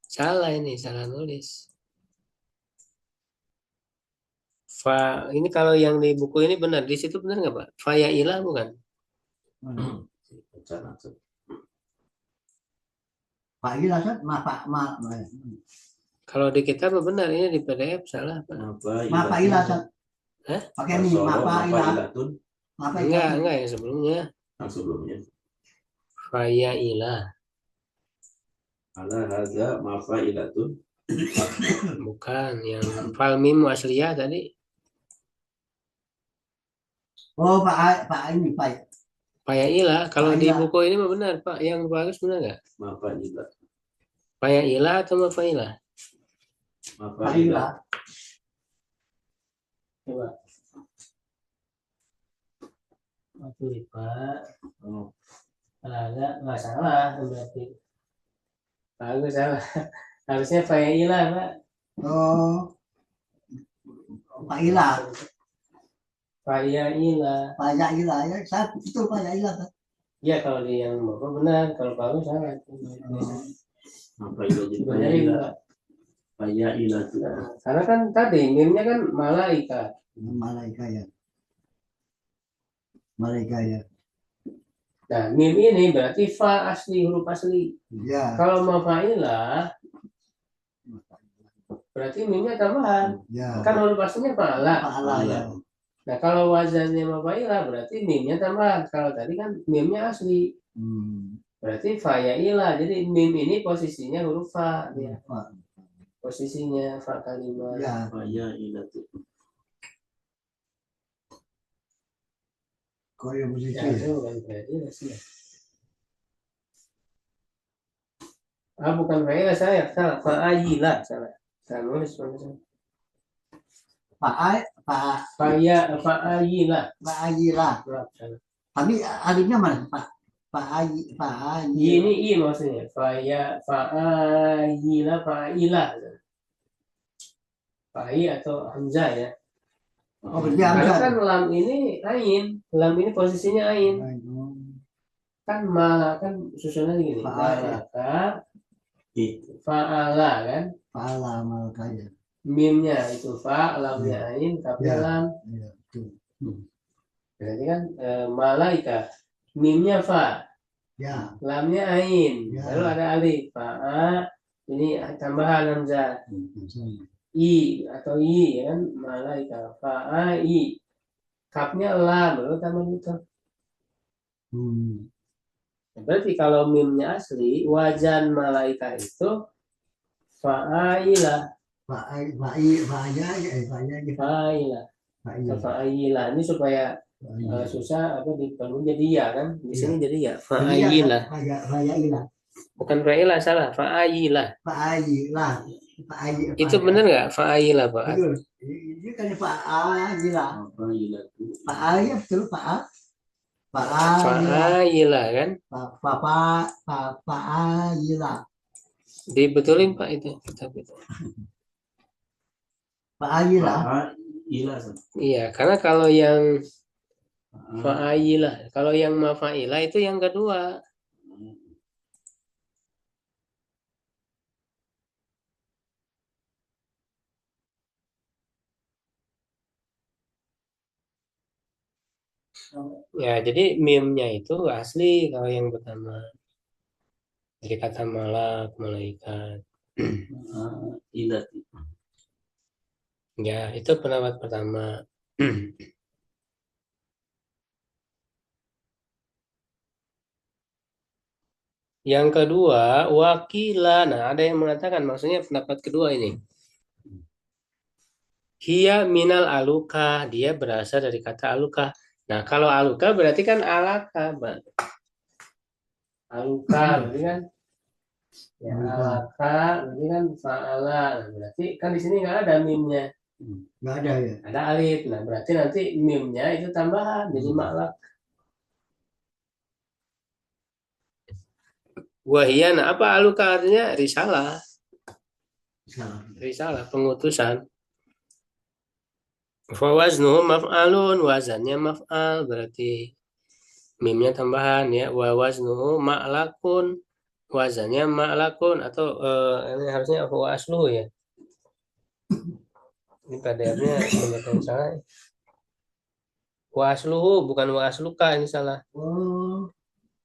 Salah ini, salah nulis. Ini kalau yang di buku ini benar, di situ benar nggak Pak? Fa'ila bukan? Fa'ila kan Kalau di kitab benar, ini di PDF salah Pak. Mafa'ila kan. Pakai ini mafa'ila. Enggak yang sebelumnya. Yang sebelumnya. Fa'ila. Ala hadza mafa'ilatun. Bukan yang fal mim asliyah tadi. Oh, Pak ini Pak. Fayailah. Kalau di Failah. buku ini mah benar Pak. Yang bagus benar nggak? Mafa'ilah. Fayailah atau mafailah? Mafa'ilah. Failah. Coba. Oke Pak. Oh, Nggak salah berarti. Bagus salah. Harusnya fayailah Pak. Oh, Failah. Fayailah. Failah ya. Saya betul Failah kan. Ya kalau di yang bapak benar. Kalau bagus salah. mafa'ilah jadi Benerin fa'ilah. Pak. Fa'ilah tuh. Nah, karena kan tadi mimnya kan malaikat. Malaikat ya. Malaikat ya. Nah, mim ini berarti fa asli, huruf asli. Ya. Kalau mafailah berarti mimnya tambahan. Ya. Kan huruf aslinya fa'ala. Fa'ala ya. Nah, kalau wazannya mafailah berarti mimnya tambahan. Kalau tadi kan mimnya asli. Berarti fa'ailah. Jadi mim ini posisinya huruf fa dia. Posisinya fa kalimat. Ya. Fa'ilah tuh. Kau yang Ya, posisi. itu bukan fa'ailah sih. Bukan fa'ailah saya. Salah. Fa'ailah. Salah. Saya nulis. Fa'ailah. Fa'ailah. Maaf, salah. Tapi alifnya mana? Fa'ailah. Ini i maksudnya. Fa'ailah. Fa'i atau hamzah ya. Oh, berarti Karena hamzah. kan lam ini ain. Lam ini posisinya ain. Kan malah kan susunannya gini. Malaka. Fa'ala kan. Fa'ala malakaya. Mimnya itu fa, lamnya ain, tapi Ya. lam. Ya, betul. Berarti kan malaika. Mimnya fa, Ya. lamnya ain. Ya. Lalu ada alif. Fa'a. Ini tambahan hamzah. I atau I ya kan malaika. Fa'a I. Kapnya lam. Lalu tambah itu. Berarti kalau mimnya asli, wajan malaika itu fa'ailah. Fa'ailah. Ini supaya susah apa dipenuhi jadi ya kan? Di sini jadi ya. Fa'ailah. Bukan fa'ilah salah. Fa'ailah. Itu benar nggak? Fa'ailah Pak. Betul. Ini kan fa'ailah. Mafa'ilah tuh. Fa'ailah betul Fa'ailah. Fa'ailah kan? Fa'ailah. Dibetulin Pak itu. Fa'ailah. Fa'ilah. Iya, karena kalau yang fa'ailah, kalau yang mafailah itu yang kedua. Ya, jadi mimnya itu asli kalau yang pertama. Jadi kata malak, malaikat. Ilah. Ya, itu pendapat pertama. Yang kedua, wakila. Nah, ada yang mengatakan, maksudnya pendapat kedua ini. Hiya minal aluka. Dia berasal dari kata aluka. Nah, kalau aluka berarti kan alaka, Pak. Aluka berarti kan ya alaka, berarti kan fa'ala. Nah, berarti kan di sini nggak ada mimnya. Nggak ada ya. Ada alif. Nah, berarti nanti mimnya itu tambahan jadi ma'lak. Wahia, nah apa aluka artinya? Risalah. Risalah, pengutusan. Fawaznuhu maf'alun, wazannya maf'al, berarti mimnya tambahan ya. Wawaznuhu ma'lakun, wazannya ma'lakun. Atau ini harusnya wa asluhu ya. Ini PDF-nya sebenarnya salah. Wa asluhu, bukan wa asluka, ini salah. Oh.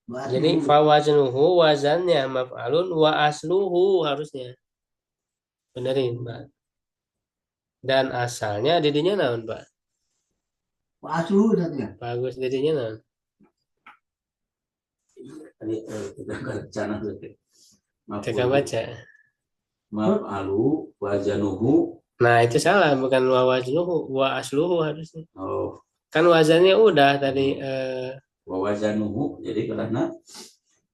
Jadi fawaznuhu, wazannya maf'alun, wa asluhu harusnya. Benerin, Pak. Dan asalnya didinya naon, Pak? Asuh katanya. Bagus, didinya naon? Tadi kita rencana tuh. Teka baca. Maf'alu wazanuhu. Nah, itu salah, bukan wa waznuhu, wa asluhu harusnya. Oh, Kan wazannya udah tadi wa wazanuhu. Jadi karena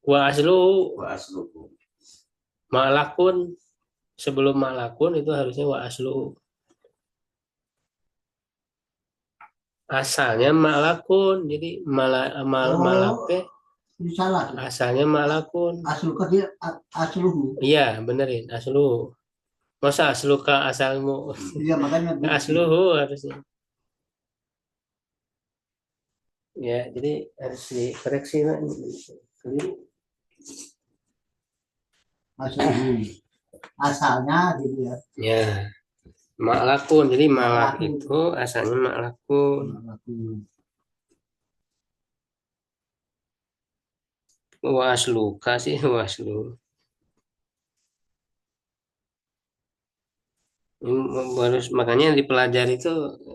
wa asluhu wa asluhu. ma'lakun. Sebelum ma'lakun itu harusnya wa asluhu. Asalnya ma'lakun. Jadi malak teh Ini salah. asalnya ma'lakun. Asluka dia asluhu. Iya, benerin asluhu. Masa asluka asalmu? Iya makanya Asluhu harusnya. Ya, jadi harus dikoreksi lah. Keliru. asluhu. Asalnya gitu ya. Ya, maklakun. Jadi malak Maklakun. itu asalnya maklakun. Wasluka sih waslu. Ini baru makanya dipelajari itu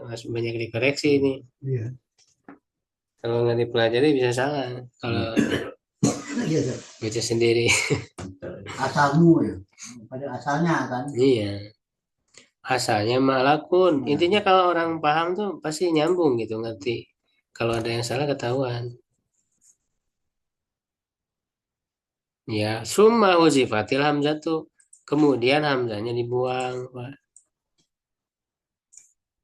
harus banyak dikoreksi ini. Iya. Kalau nggak dipelajari bisa salah. Kalau Iya. baca sendiri. Asalmu ya. Pada asalnya kan. Iya. Asalnya maklakun. Intinya kalau orang paham tuh pasti nyambung gitu, ngerti. Kalau ada yang salah ketahuan. Ya, summa huzifatil hamzatu. Kemudian hamzanya dibuang, Pak.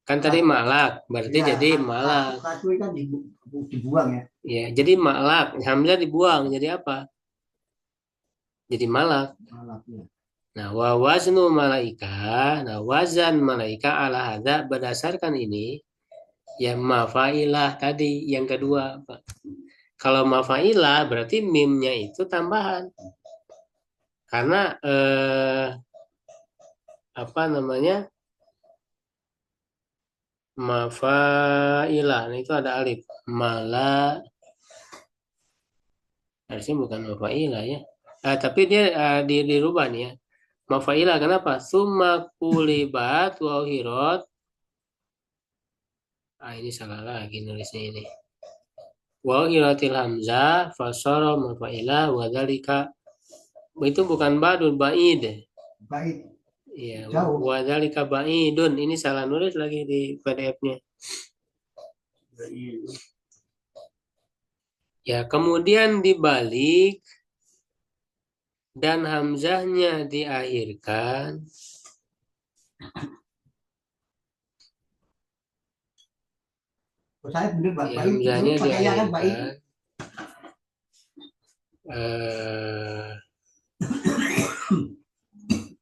Kan tadi malak, berarti Iya, jadi malak. Kasui kan dibuang ya. Ya, jadi malak, hamzah dibuang, jadi apa? Jadi malak. Malak ya. Nah, wa waznu malaika, nah wazan malaika ala hadza berdasarkan ini ya mafailah tadi yang kedua, Pak. Kalau mafailah berarti mimnya itu tambahan. Karena apa namanya? Mafailah, nah itu ada alif. Mala harusnya bukan mafailah ya. Tapi dia dirubah nih ya. Mafailah kenapa? Summa kulibat wa uhirot. Ini salah lagi nulisnya ini. Wa uhiratil hamzah fasara mafailah wa dzalika. Itu bukan badun ba'id. Baik. Iya, Jauh. wa dzalika ba'idun. Ini salah nulis lagi di PDF-nya. Ya, kemudian dibalik dan hamzahnya diakhirkan. Saya bener Pak. Ya, Baik hamzahnya itu pakai ya kan baik. diakhirkan.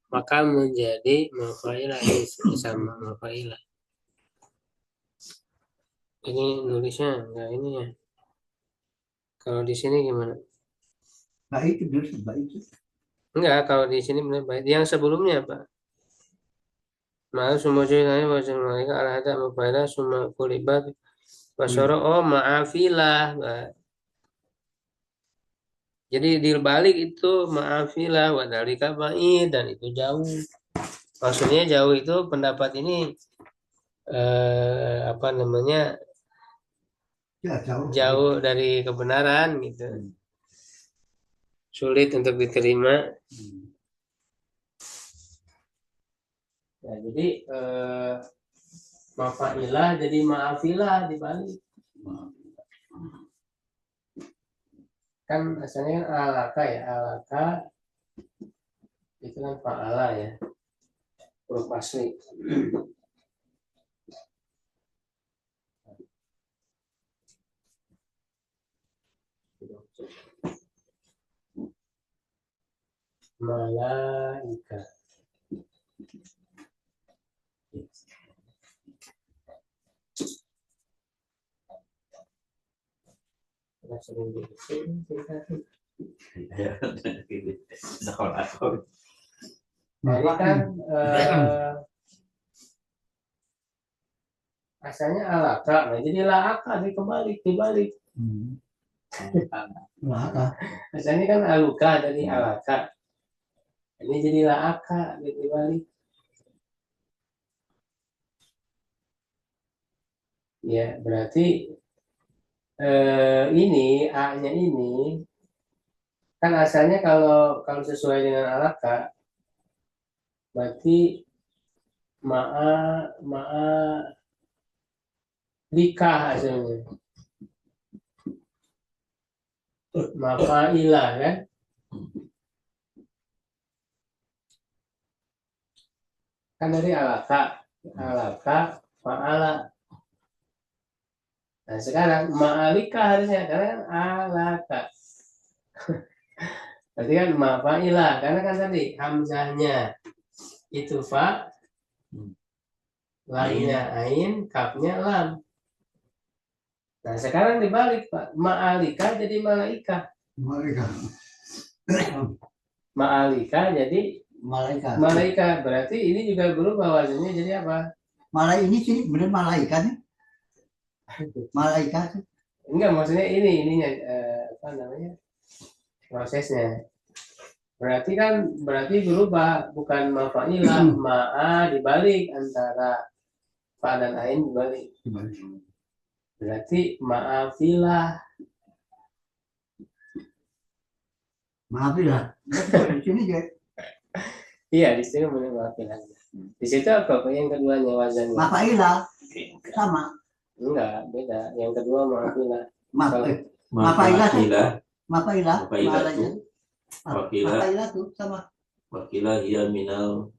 Maka menjadi mafailah sama mafailah. Ini nulisnya enggak ini ya. Kalau di sini gimana? Baik itu bener baik itu. Enggak, kalau di sini benar baik. Yang sebelumnya, Pak. Ma'al semua ceritanya bahasa mereka ala hada mafailah summa kulibat wasoro maafilah, Pak. Jadi dibalik itu maafilah wadalika ba'id dan itu jauh. Maksudnya jauh itu pendapat ini apa namanya? Ya, Jauh dari kebenaran gitu. Sulit untuk diterima. Ya, jadi mafailah jadi maafilah dibalik. Kan asalnya kan alaka ya, alaka itu kan fa'ala ya, huruf asli. Malaika. Jadi kan asalnya alaka, nah jadi laaka dibalik. Asalnya kan aluka dari alaka, ini jadi laaka dibalik. Ya berarti ini A-nya ini Kan asalnya kalau sesuai dengan alaka berarti ma'a ma'a lika hasilnya. Mafailah kan? Kan dari alaka fa'ala. Nah sekarang ma'alika harusnya karena kan alaka. Berarti kan mafailah karena kan tadi hamzahnya itu fa, lainnya ain, kafnya lam. Nah sekarang dibalik Pak, ma'alika jadi malaika, Malaikat. ma'alika jadi Malaikat. malaika. Berarti ini juga berubah wazannya jadi apa? Malaikat ini sih benar malaikat nih. Malaikat. Enggak, maksudnya ininya apa namanya prosesnya. Berarti berubah, bukan mafailah, ma'a dibalik antara fa dan ain dibalik. Berarti ma'afilah. Maafilah. Di sini ya. Iya, di sini benar ma'afilah. Di situ apa yang keduanya wazannya? Mafailah sama. Enggak, beda. Yang kedua ma'afilah. Mafailah tuh. Mafilah. Mafailah. Mafailah tuh. Wakilah. Mafailah tuh sama. Wakilah hiya minal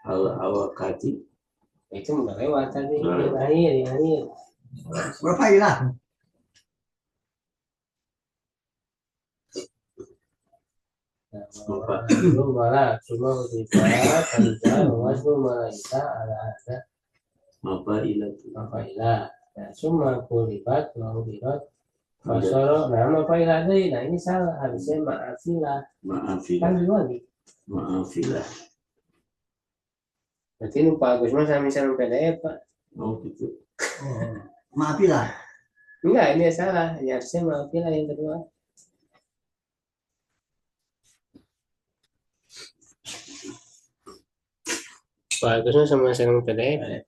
al-awakati. Itu udah lewat tadi. Udah lewat. Yang akhir. Mafailah. Belum malah cuma kita kerja wasnu malaika ada Mafailah tuh. mafailah. Nah, cuma kulibat mau dirot fasoro. Nah, mafailah deh. Nah, ini salah. Harusnya ma'afilah. Maafilah. Kan lagi. Maafilah. Berarti ini Pak Agus Mas misalnya PDF Pak. Oh gitu. Maafilah. Enggak, ini salah. Ya, harusnya ma'afilah yang kedua. Pak Agus Mas sama misalnya PDF.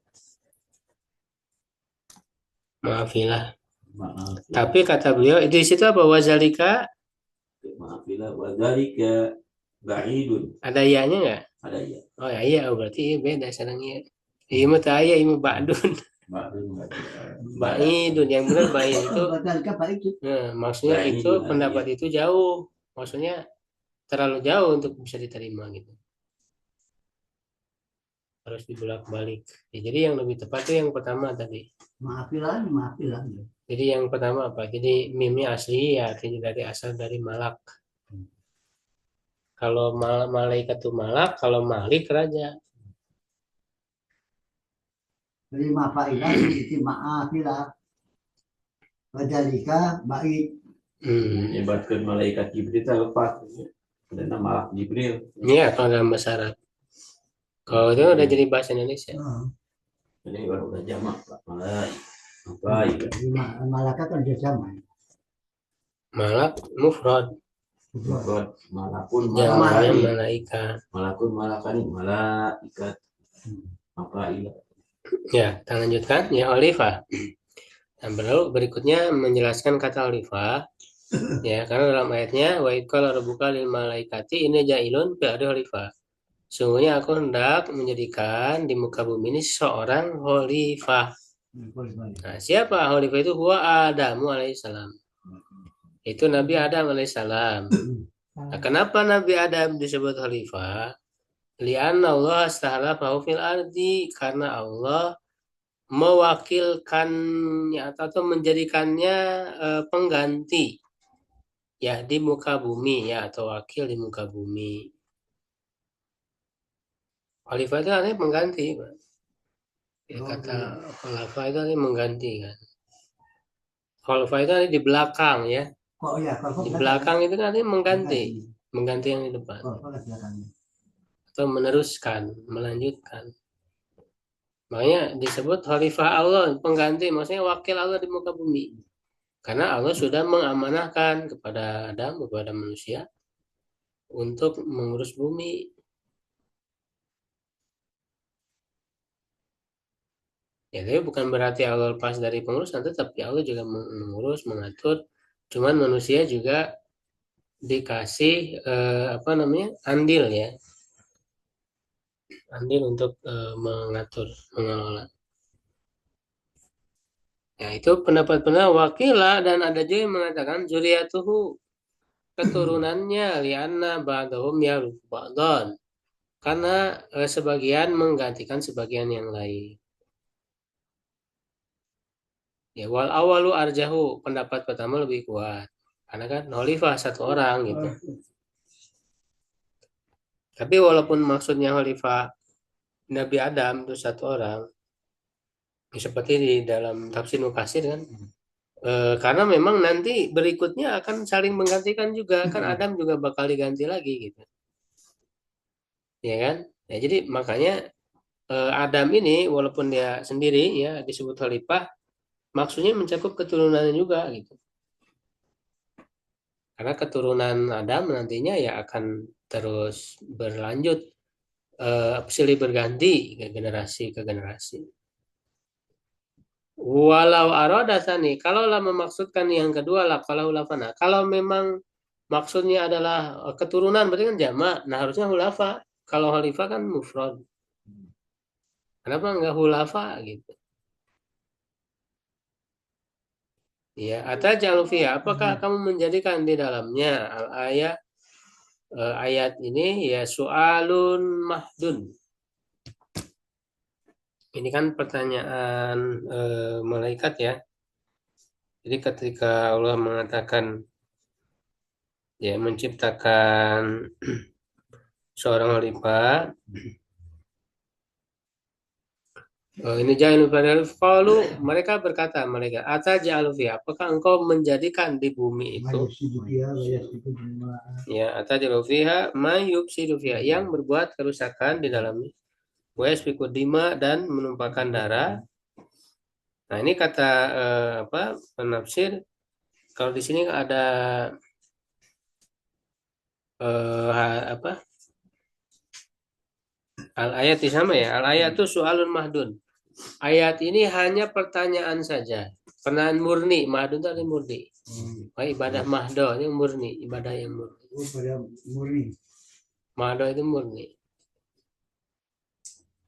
Maafilah. Maafilah. Tapi kata beliau di situ apa wazalika? Maafilah. Wadhalika ba'idun. Ada ianya enggak? Ada ya. Oh ya iya, berarti beda sarangnya. Iya mah taya, iya mah ba'dun. Ba'idun. Ba'idun yang benar ba'id itu. Wadhalika ba'idun. Nah, maksudnya Ba'idun, itu pendapat itu jauh. Maksudnya terlalu jauh untuk bisa diterima gitu. Harus dibolak-balik. Ya, jadi yang lebih tepat itu yang pertama tadi. Maafilah. Jadi yang pertama apa? Jadi mimnya asli ya artinya dari asal dari malak. Kalau malaikat itu malak, kalau malik raja. Jadi mafailah itu maafilah. Wadhalika ba'id. Menyebabkan malaikat Jibril terlepas. Karena malak Jibril. Iya kalau dalam bahasa Arab. Kalau itu udah jadi bahasa Indonesia. Ini baru udah jamak Pak. Malaikat. Jadi malaikat kan dia sama. Malak mufrad. Malakun Yang malakani. malaikat. Malakun malakani. Malaikat. Mafailah. Ya, kita lanjutkan. Ya, olifah. Dan berikutnya menjelaskan kata olifah. Ya, karena dalam ayatnya wa idqala rabbuka lil malaikati inni ja'ilun fi ardi khalifah. Sungguhnya aku hendak menjadikan di muka bumi ini seorang khalifah. Nah, siapa khalifah itu? Huwa Adamu alaihissalam. Itu Nabi Adam alaihissalam. Nah, kenapa Nabi Adam disebut khalifah? Lianna Allah astahalafahu fil ardi, karena Allah mewakilkannya atau menjadikannya pengganti ya di muka bumi ya, atau wakil di muka bumi. Khalifah itu artinya pengganti, Pak. Ya, kata khalifah itu artinya mengganti kan. Khalifah itu artinya di belakang ya. Di belakang itu kan artinya mengganti yang di depan. Atau meneruskan, melanjutkan. Makanya disebut khalifah Allah, pengganti, maksudnya wakil Allah di muka bumi. Karena Allah sudah mengamanahkan kepada Adam, kepada manusia untuk mengurus bumi. Ya, tapi bukan berarti Allah lepas dari pengurusan, tetapi Allah juga mengurus, mengatur. Cuman manusia juga dikasih apa namanya andil ya, andil untuk mengatur, mengelola. Ya itu pendapat-pendapat wakilah, dan ada juga yang mengatakan zuriyatuhu, keturunannya, lianna ba'dahum ya ba'dhan, karena sebagian menggantikan sebagian yang lain. Ya wal awalu arjahu, pendapat pertama lebih kuat. Karena kan khalifah satu orang gitu. Tapi walaupun maksudnya khalifah Nabi Adam itu satu orang, ya seperti di dalam tafsir Nukasir kan, karena memang nanti berikutnya akan saling menggantikan juga, kan Adam juga bakal diganti lagi gitu, ya kan? Ya jadi makanya Adam ini walaupun dia sendiri ya disebut khalifah, maksudnya mencakup keturunannya juga gitu. Karena keturunan Adam nantinya ya akan terus berlanjut, silih berganti ke generasi. Walau arodasani, kalaulah memaksudkan yang kedua lah, kalau ulafana, kalau memang maksudnya adalah keturunan, berarti kan jamak, nah harusnya hulafa. Kalau khalifah kan mufrad. Kenapa enggak hulafa gitu? Ya, atajalufiya, apakah kamu menjadikan di dalamnya ayat ayat ini ya soalun mahdun. Ini kan pertanyaan malaikat ya. Jadi ketika Allah mengatakan ya menciptakan seorang khalifah, ini jangan padahal qalu, mereka berkata, mereka atajalu fi, apakah engkau menjadikan di bumi itu ya atajalu fiha may yufsidu fiha, yang berbuat kerusakan di dalamnya, wa yasfiku dima, dan menumpahkan darah. Nah ini kata apa penafsir, kalau di sini ada apa al ayat sama ya, al ayat itu soalun mahdun. Ayat ini hanya pertanyaan saja, pertanyaan murni. Mahdun itu artinya murni. Ibadah mahdo itu murni, ibadah yang murni. Mahdo itu murni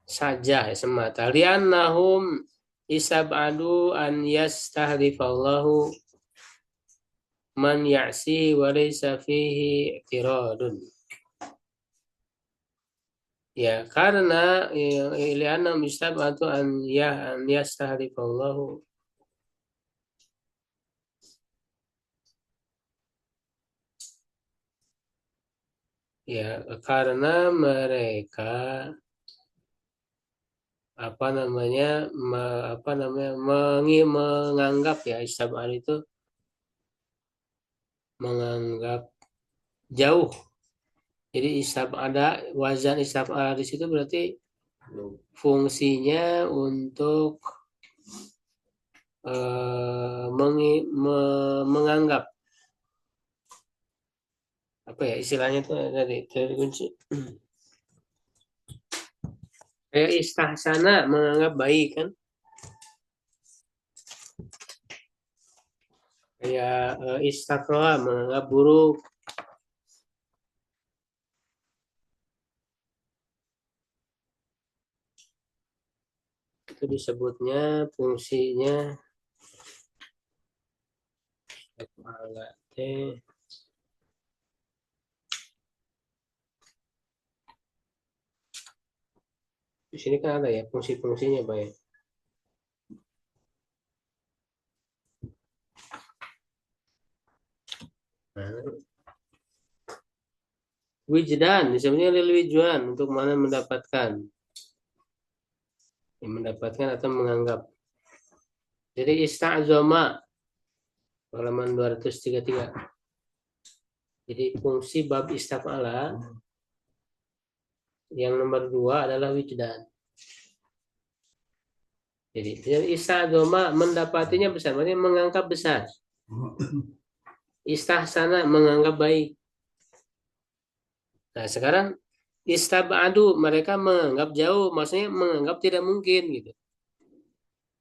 saja semata. Liannahum isabadu an yastahdifallahu man ya'si wa laysa fihi i'tiradun. Ya, karena liannahum isabadu an yastahdifallahu, ya karena mereka menganggap ya, istab'al itu menganggap jauh. Jadi ada wazan istab'al di situ berarti fungsinya untuk menganggap apa ya istilahnya itu dari kunci. Kayak istahsana, menganggap baik kan. Kayak istakroha, menganggap buruk. Itu disebutnya fungsinya di sini kan ada ya fungsi-fungsinya Pak ya. Wijdan disebutnya lil wijdan, untuk mana mendapatkan, ya, mendapatkan atau menganggap. Jadi ista'zoma halaman 233. Jadi fungsi bab istaf'ala yang nomor 2 adalah wijdan. Jadi ista'zoma mendapatinya besar, maksudnya menganggap besar. Istahsana menganggap baik. Nah sekarang istabadu, mereka menganggap jauh, maksudnya menganggap tidak mungkin gitu.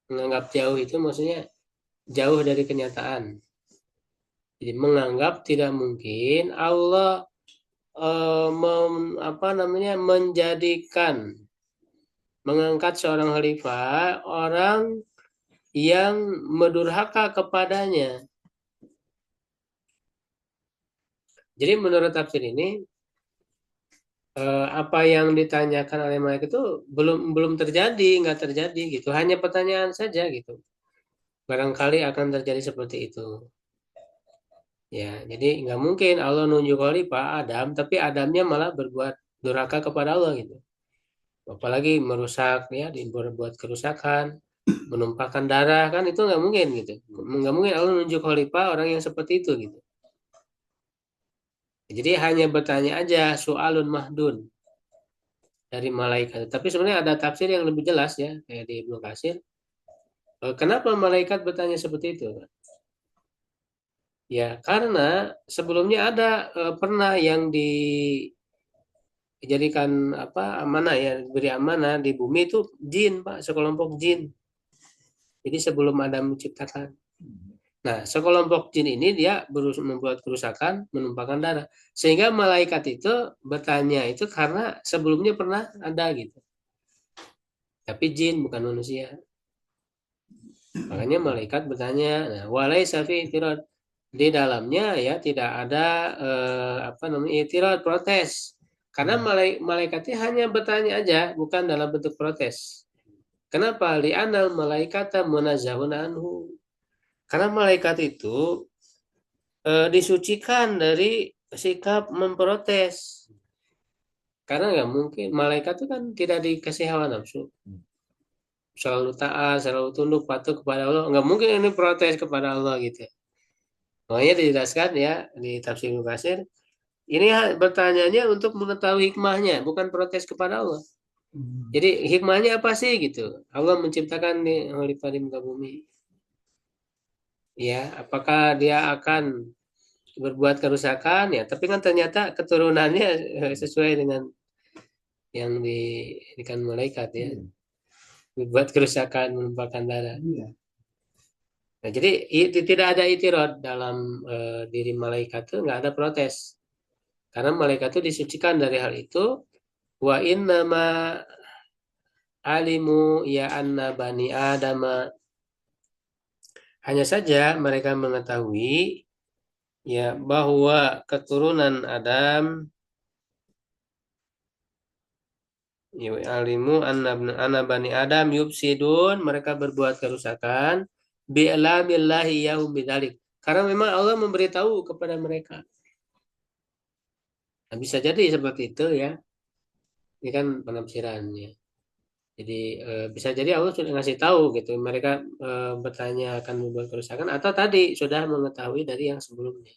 Menganggap jauh itu maksudnya jauh dari kenyataan. Jadi menganggap tidak mungkin Allah menjadikan, mengangkat seorang khalifah orang yang mendurhaka kepadanya. Jadi menurut tafsir ini apa yang ditanyakan oleh malaikat itu belum terjadi, nggak terjadi gitu. Hanya pertanyaan saja gitu. Barangkali akan terjadi seperti itu. Ya, jadi nggak mungkin Allah nunjuk khalifah Adam, tapi Adamnya malah berbuat durhaka kepada Allah gitu. Apalagi merusak ya, berbuat kerusakan, menumpahkan darah kan itu nggak mungkin gitu. Nggak mungkin Allah nunjuk khalifah orang yang seperti itu gitu. Jadi hanya bertanya aja soalun mahdun dari malaikat. Tapi sebenarnya ada tafsir yang lebih jelas ya, kayak di Ibnu Katsir. Kenapa malaikat bertanya seperti itu? Ya, karena sebelumnya ada pernah yang dijadikan apa amanah ya, beri amanah di bumi itu jin, Pak, sekelompok jin. Jadi sebelum Adam menciptakan. Nah, sekelompok jin ini dia membuat kerusakan, menumpahkan darah. Sehingga malaikat itu bertanya itu karena sebelumnya pernah ada gitu. Tapi jin bukan manusia. Makanya malaikat bertanya, nah, walai safi tirad, di dalamnya ya tidak ada itirat protes. Karena malaikatnya hanya bertanya aja, bukan dalam bentuk protes. Kenapa? Li'anal malaikata munazzahun anhu. Karena malaikat itu disucikan dari sikap memprotes. Karena nggak mungkin malaikat itu kan tidak dikasih hawa nafsu. Selalu taat, selalu tunduk, patuh kepada Allah. Nggak mungkin ini protes kepada Allah gitu. Makanya dijelaskan ya di tafsir Ibnu Katsir, ini bertanyanya untuk mengetahui hikmahnya, bukan protes kepada Allah. Jadi hikmahnya apa sih gitu? Allah menciptakan di khalifah di muka bumi. Ya, apakah dia akan berbuat kerusakan ya? Tapi kan ternyata keturunannya sesuai dengan yang diberikan malaikat ya. Berbuat kerusakan, menumpahkan darah. Nah, jadi tidak ada itirad dalam diri malaikat itu, nggak ada protes. Karena malaikat itu disucikan dari hal itu. Wa innama alimu ya anna bani adama, hanya saja mereka mengetahui ya bahwa keturunan Adam, ya alimu anna bani Adam yufsidun, mereka berbuat kerusakan bi'lamillahi yahum bidzalik. Karena memang Allah memberitahu kepada mereka. Nah, bisa jadi seperti itu ya. Ini kan penafsirannya. Jadi bisa jadi Allah sudah ngasih tahu gitu. Mereka bertanya akan membuat kerusakan atau tadi sudah mengetahui dari yang sebelumnya.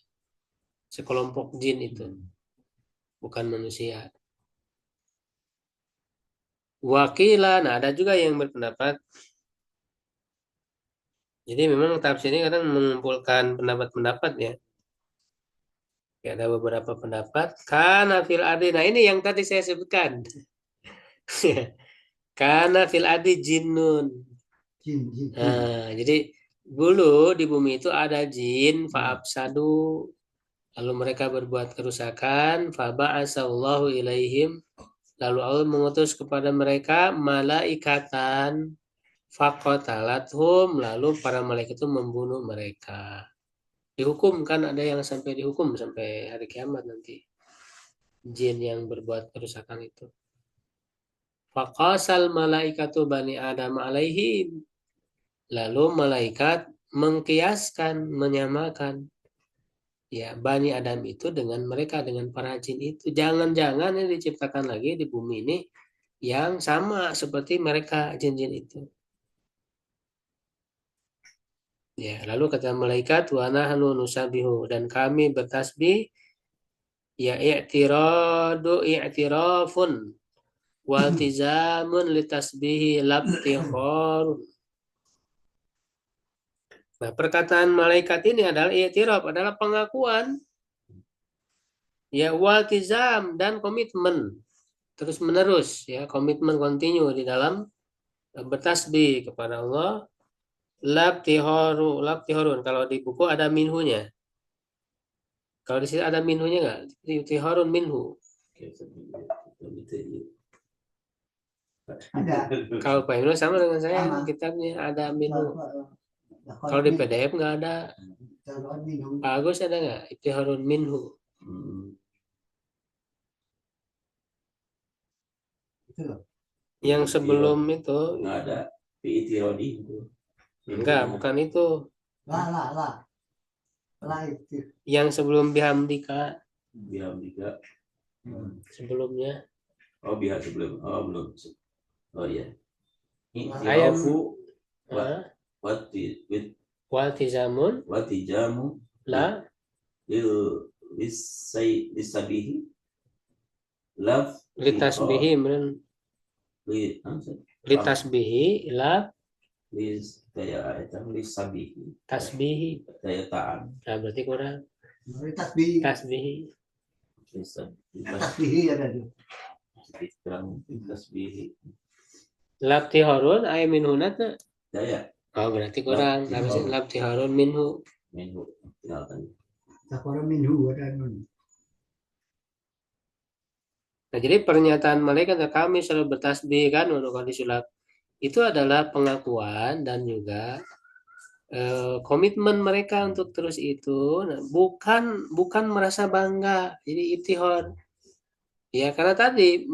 Sekelompok jin itu, bukan manusia. Wakilah, nah ada juga yang berpendapat. Jadi memang tafsir ini kadang mengumpulkan pendapat-pendapat ya. Ya, ada beberapa pendapat. Karena fil adi, nah ini yang tadi saya sebutkan. Karena fil adi jinnun. Nah, jadi dulu di bumi itu ada jin, fa'absadu, lalu mereka berbuat kerusakan, faba'asallahu ilaihim, lalu Allah mengutus kepada mereka malaikatan, faqatalathum, lalu para malaikat itu membunuh mereka. Dihukum kan, ada yang sampai dihukum sampai hari kiamat nanti. Jin yang berbuat kerusakan itu. Faqasal malaikatu bani Adam alaihim. Lalu malaikat mengkiaskan, menyamakan ya Bani Adam itu dengan mereka, dengan para jin itu. Jangan-jangan ini diciptakan lagi di bumi ini yang sama seperti mereka jin-jin itu. Ya, lalu kata malaikat wa nahnu nusabihu, dan kami bertasbih ya i'tirafun waltizamun litasbihi labtikhorun. Nah, perkataan malaikat ini adalah i'tiraf, adalah pengakuan ya waltizam dan komitmen terus menerus ya, komitmen kontinu di dalam bertasbih kepada Allah. Labtihorun, kalau di buku ada minhunya. Kalau di sini ada minhunya nggak? Yutiharun minhu. Ada. Kalau Pak Imran sama dengan saya, Sama. kitabnya ada minhu. Kalau Kalau di PDF nggak ada. minum Pak Agus ada nggak? Yutiharun minhu. itu loh. Yang sebelum itu, nggak ada fiitirodi itu. enggak, bukan itu. Lah itu. Yang sebelum bihamdika, Bihamdika. sebelumnya. Oh biar sebelum. Oh belum. Oh iya. Ayam. Ikhtilafu Ah, waltizamun watijamu la lisabihi laf litasbihi men litasbihi la lisabihi tasbihi. daya taan Nah, berarti kurang Tasbih. tasbihi. Tasbih ada tuh. tasbihi Labtiharun ay minhunat. daya Oh, berarti kurang. Harusnya labtiharun minhu. minggu tinggalkan. Takora minhu ada nun. Nah, jadi pernyataan malaikat kami selalu bertasbih kan menurut disulap itu adalah pengakuan dan juga komitmen mereka untuk terus itu. Nah, bukan merasa bangga. Jadi ibtihar. Ya, karena tadi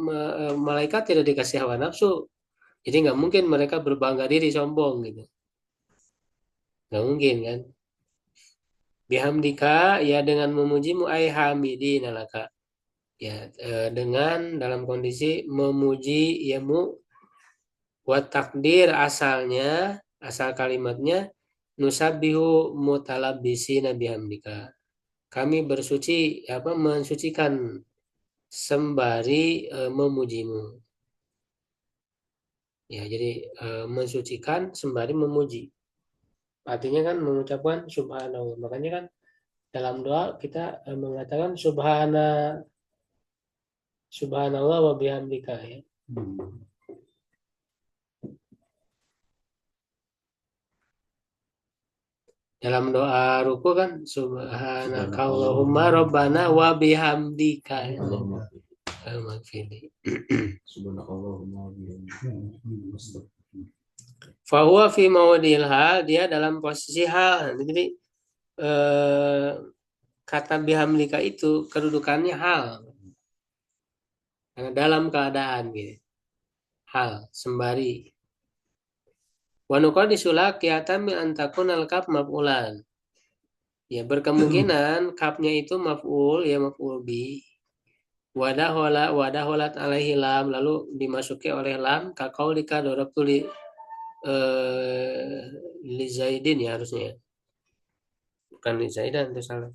malaikat tidak dikasih hawa nafsu. Jadi nggak mungkin mereka berbangga diri sombong gitu. Nggak mungkin kan. Bihamdika ya dengan memujimu ay hamidin alaka. Ya, dengan dalam kondisi memuji yamu wa takdir asalnya, asal kalimatnya nusabbihu mutalabbisina bihamdika. Kami bersuci mensucikan sembari memujimu. Ya, jadi mensucikan sembari memuji. Artinya kan mengucapkan subhanallah. Makanya kan dalam doa kita mengatakan subhanallah wa bihamdika ya. Dalam doa ruku kan subhanakallahumma rabbana wa bihamdika. Subhanallahumma bihamdihi. Fahuwa fi mawdil hal, dia dalam posisi hal. Jadi kata bihamdika itu kedudukannya hal. Karena dalam keadaan gitu. Hal sembari. Wa nuqad disulak yatami antakun al-kaf maf'ulan. Ya, berkemungkinan kapnya itu maf'ul ya maf'ul bi. Wadaholat alaihi lam, lalu dimasuki oleh lam kaqaulika darabtu li Zaidin ya harusnya. Bukan li Zaidan itu salah.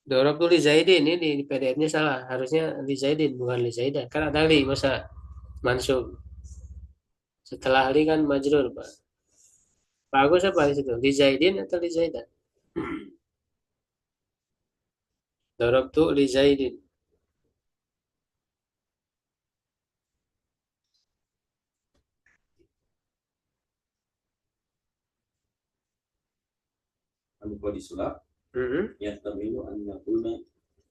Darabtu li Zaidin ini di PDF-nya salah. Harusnya li Zaidin bukan li Zaidan. Kan ada li masa mansub. Setelah li kan majrur, Pak. Pak Agus apa di situ? Li Zaidin atau li Zaidan? Darabtu li Zaidin. Kalau disulap ya tamilu an yakuna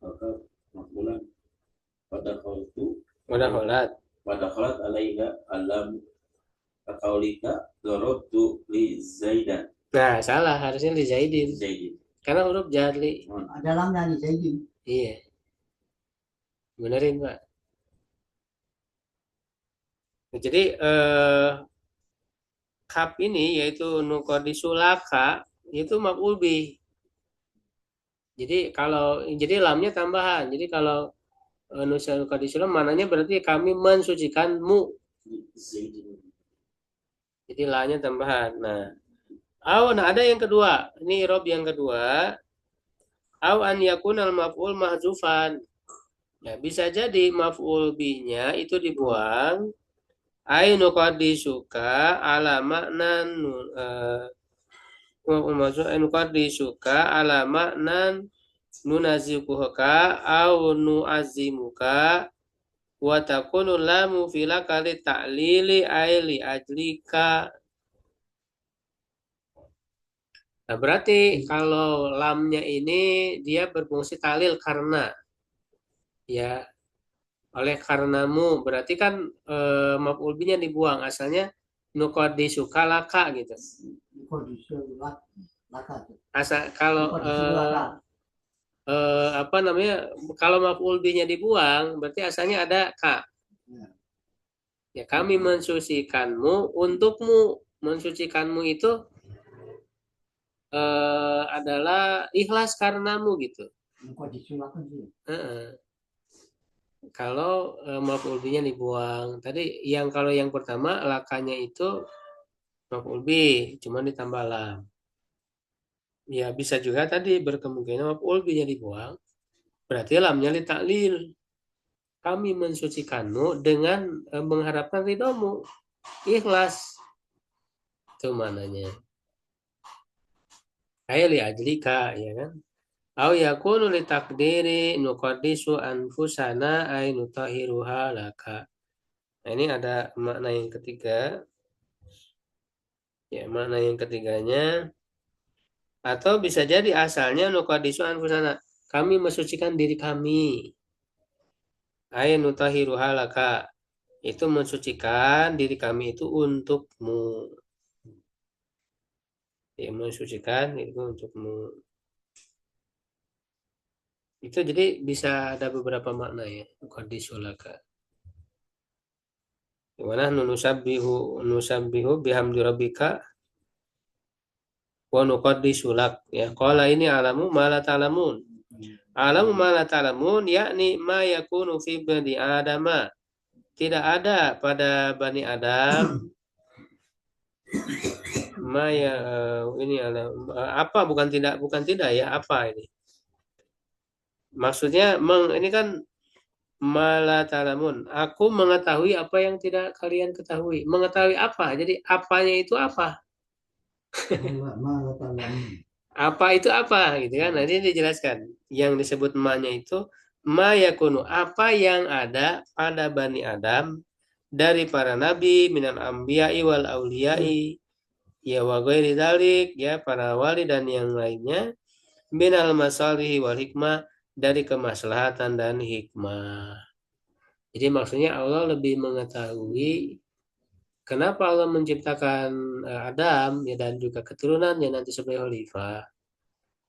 maka makmulan pada khalat alaiha alam kaqaulika darabtu li Zaidan. Nah, salah. Harusnya li Zaidin. Karena huruf jar li. Ada lamnya di Zaidin. Iya. Benerin, Pak. Jadi kap ini yaitu nukodisulaka itu maf'ul bih. Jadi lamnya tambahan. Jadi kalau nukodisulak mananya berarti kami mensucikanmu. Jadi la-nya tambahan. Nah, ada yang kedua. Ini rob yang kedua. Au an yakunal maf'ul mahzufan. Ya, bisa jadi maf'ul bih-nya itu dibuang. Ainu qadisuka ala maknan ainu qadisuka ala maknan nunaziquka au nuazimuka wa takunu lamu fila kali ta'lili ay li ajlika. Nah, berarti kalau lamnya ini dia berfungsi ta'lil karena, ya, oleh karenamu, berarti kan maf'ul bihi-nya dibuang, asalnya nuqaddisuka laka gitu. Kondisi laka. Asal kalau Kondisi laka. apa namanya, kalau maf'ul bihi-nya dibuang, berarti asalnya ada ka. Ya, kami mensucikanmu untukmu. Mensucikanmu itu adalah ikhlas karenamu gitu. Kondisi laka sih. Kalau maf'ul bihi-nya dibuang. Tadi kalau yang pertama lakanya itu maf'ul bih, cuma ditambah lam. Ya bisa juga tadi berkemungkinan maf'ul bihi-nya dibuang. Berarti lamnya li ta'lil. Kami mensucikanmu dengan mengharapkan ridhomu. Ikhlas. Itu mananya. Kayak li ajlika, ya kan? Au yakunu li takdiri nuqaddisu anfusana ay nutahiruha laka. Nah, ini ada makna yang ketiga. Ya, makna yang ketiganya, atau bisa jadi asalnya nuqaddisu anfusana. Kami mensucikan diri kami. Ay nutahiruha laka. Itu mensucikan diri kami itu untukmu. Ya, mensucikan itu untukmu. Itu jadi bisa ada beberapa makna ya. Nuqaddisu laka. Gimana nusabbihu bihamdi rabbika wa nuqaddisu lak. Ya, qala ini alamu ma la ta'lamun. Alamu ma la ta'lamun yakni ma yakunu fi bani adama. Tidak ada pada Bani Adam Maya ini apa, bukan tidak ya, apa ini maksudnya, ini kan mala talamun, aku mengetahui apa yang tidak kalian ketahui. Mengetahui apa, jadi apanya itu apa, apa itu apa gitu kan. Nanti dijelaskan yang disebut ma-nya itu ma yakunu, apa yang ada pada Bani Adam dari para nabi, minal anbiya'i wal auliyai, ya wa ghairi dzalik, ya para wali dan yang lainnya, minal masalihi wal hikmah, dari kemaslahatan dan hikmah. Jadi maksudnya Allah lebih mengetahui kenapa Allah menciptakan Adam ya, dan juga keturunannya nanti sebagai khalifah.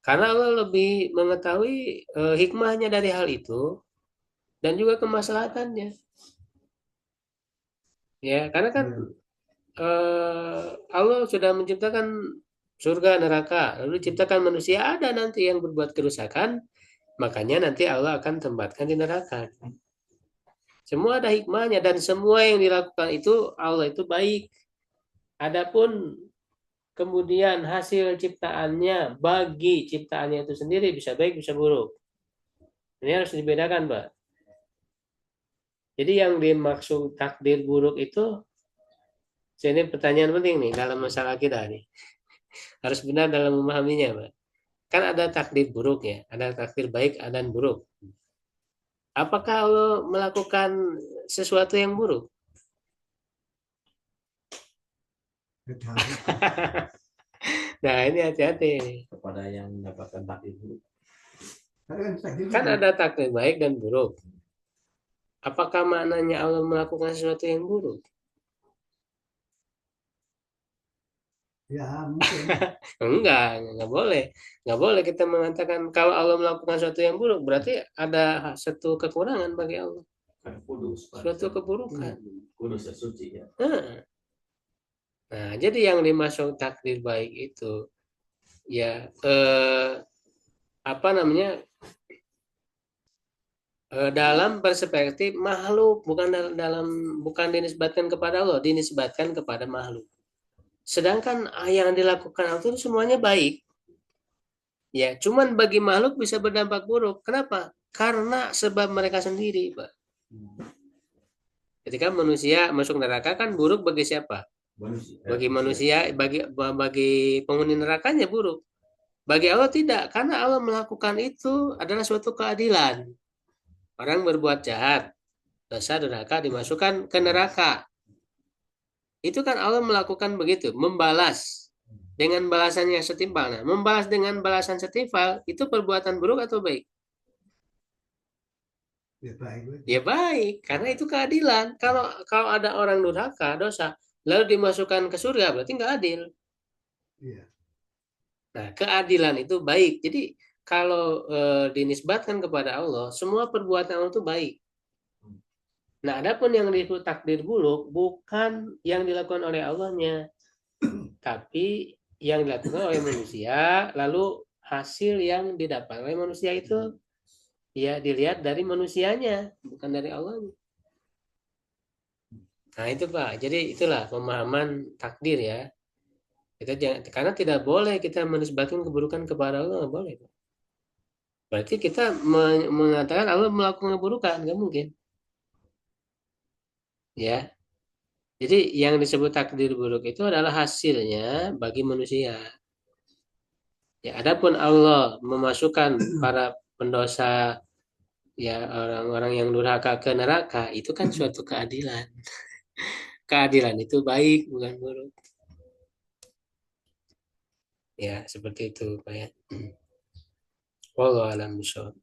Karena Allah lebih mengetahui hikmahnya dari hal itu dan juga kemaslahatannya. Ya, karena kan Allah sudah menciptakan surga, neraka, lalu diciptakan manusia, ada nanti yang berbuat kerusakan, makanya nanti Allah akan tempatkan di neraka. Semua ada hikmahnya, dan semua yang dilakukan itu Allah itu baik. Adapun kemudian hasil ciptaannya, bagi ciptaannya itu sendiri bisa baik bisa buruk. Ini harus dibedakan, Mbak. Jadi yang dimaksud takdir buruk itu, ini pertanyaan penting nih dalam masalah kita nih. Harus benar dalam memahaminya, Mbak. Kan ada takdir buruk ya, ada takdir baik dan buruk. Apakah Allah melakukan sesuatu yang buruk? Nah, ini hati-hati. Kepada yang mendapatkan takdir buruk. Kan ada takdir baik dan buruk. Apakah maknanya Allah melakukan sesuatu yang buruk? Ya, mungkin. Enggak boleh. Enggak boleh kita mengatakan kalau Allah melakukan sesuatu yang buruk, berarti ada satu kekurangan bagi Allah. Suatu keburukan. Kudus suci ya. Nah, jadi yang dimaksud takdir baik itu ya apa namanya, dalam perspektif makhluk, bukan dinisbatkan kepada Allah, dinisbatkan kepada makhluk. Sedangkan yang dilakukan Allah itu semuanya baik. Ya, cuman bagi makhluk bisa berdampak buruk. Kenapa? Karena sebab mereka sendiri, Pak. Ketika manusia masuk neraka kan buruk bagi siapa? Bagi manusia, bagi penghuni nerakanya buruk. Bagi Allah tidak, karena Allah melakukan itu adalah suatu keadilan. Orang berbuat jahat, dosa durhaka, dimasukkan ke neraka. Itu kan Allah melakukan begitu, membalas. dengan balasannya setimpal. Nah, membalas dengan balasan setimpal itu perbuatan buruk atau baik? Ya baik. Ya baik, karena itu keadilan. Kalau kalau ada orang durhaka, dosa, lalu dimasukkan ke surga, berarti nggak adil. Iya. Nah, keadilan itu baik. Jadi kalau dinisbatkan kepada Allah, semua perbuatan Allah itu baik. Nah, adapun yang disebut takdir buruk bukan yang dilakukan oleh Allahnya, tapi yang dilakukan oleh manusia, lalu hasil yang didapat oleh manusia itu ya dilihat dari manusianya, bukan dari Allahnya. Nah, itu Pak. Jadi itulah pemahaman takdir ya. Kita jangan, karena tidak boleh kita menisbatkan keburukan kepada Allah, nggak boleh. Berarti kita mengatakan Allah melakukan keburukan, nggak mungkin. Ya, jadi yang disebut takdir buruk itu adalah hasilnya bagi manusia. Ya, adapun Allah memasukkan para pendosa, ya orang-orang yang durhaka ke neraka, itu kan suatu keadilan. Keadilan itu baik, bukan buruk. Ya, seperti itu, Pak ya. Wallahu a'lam bishawab.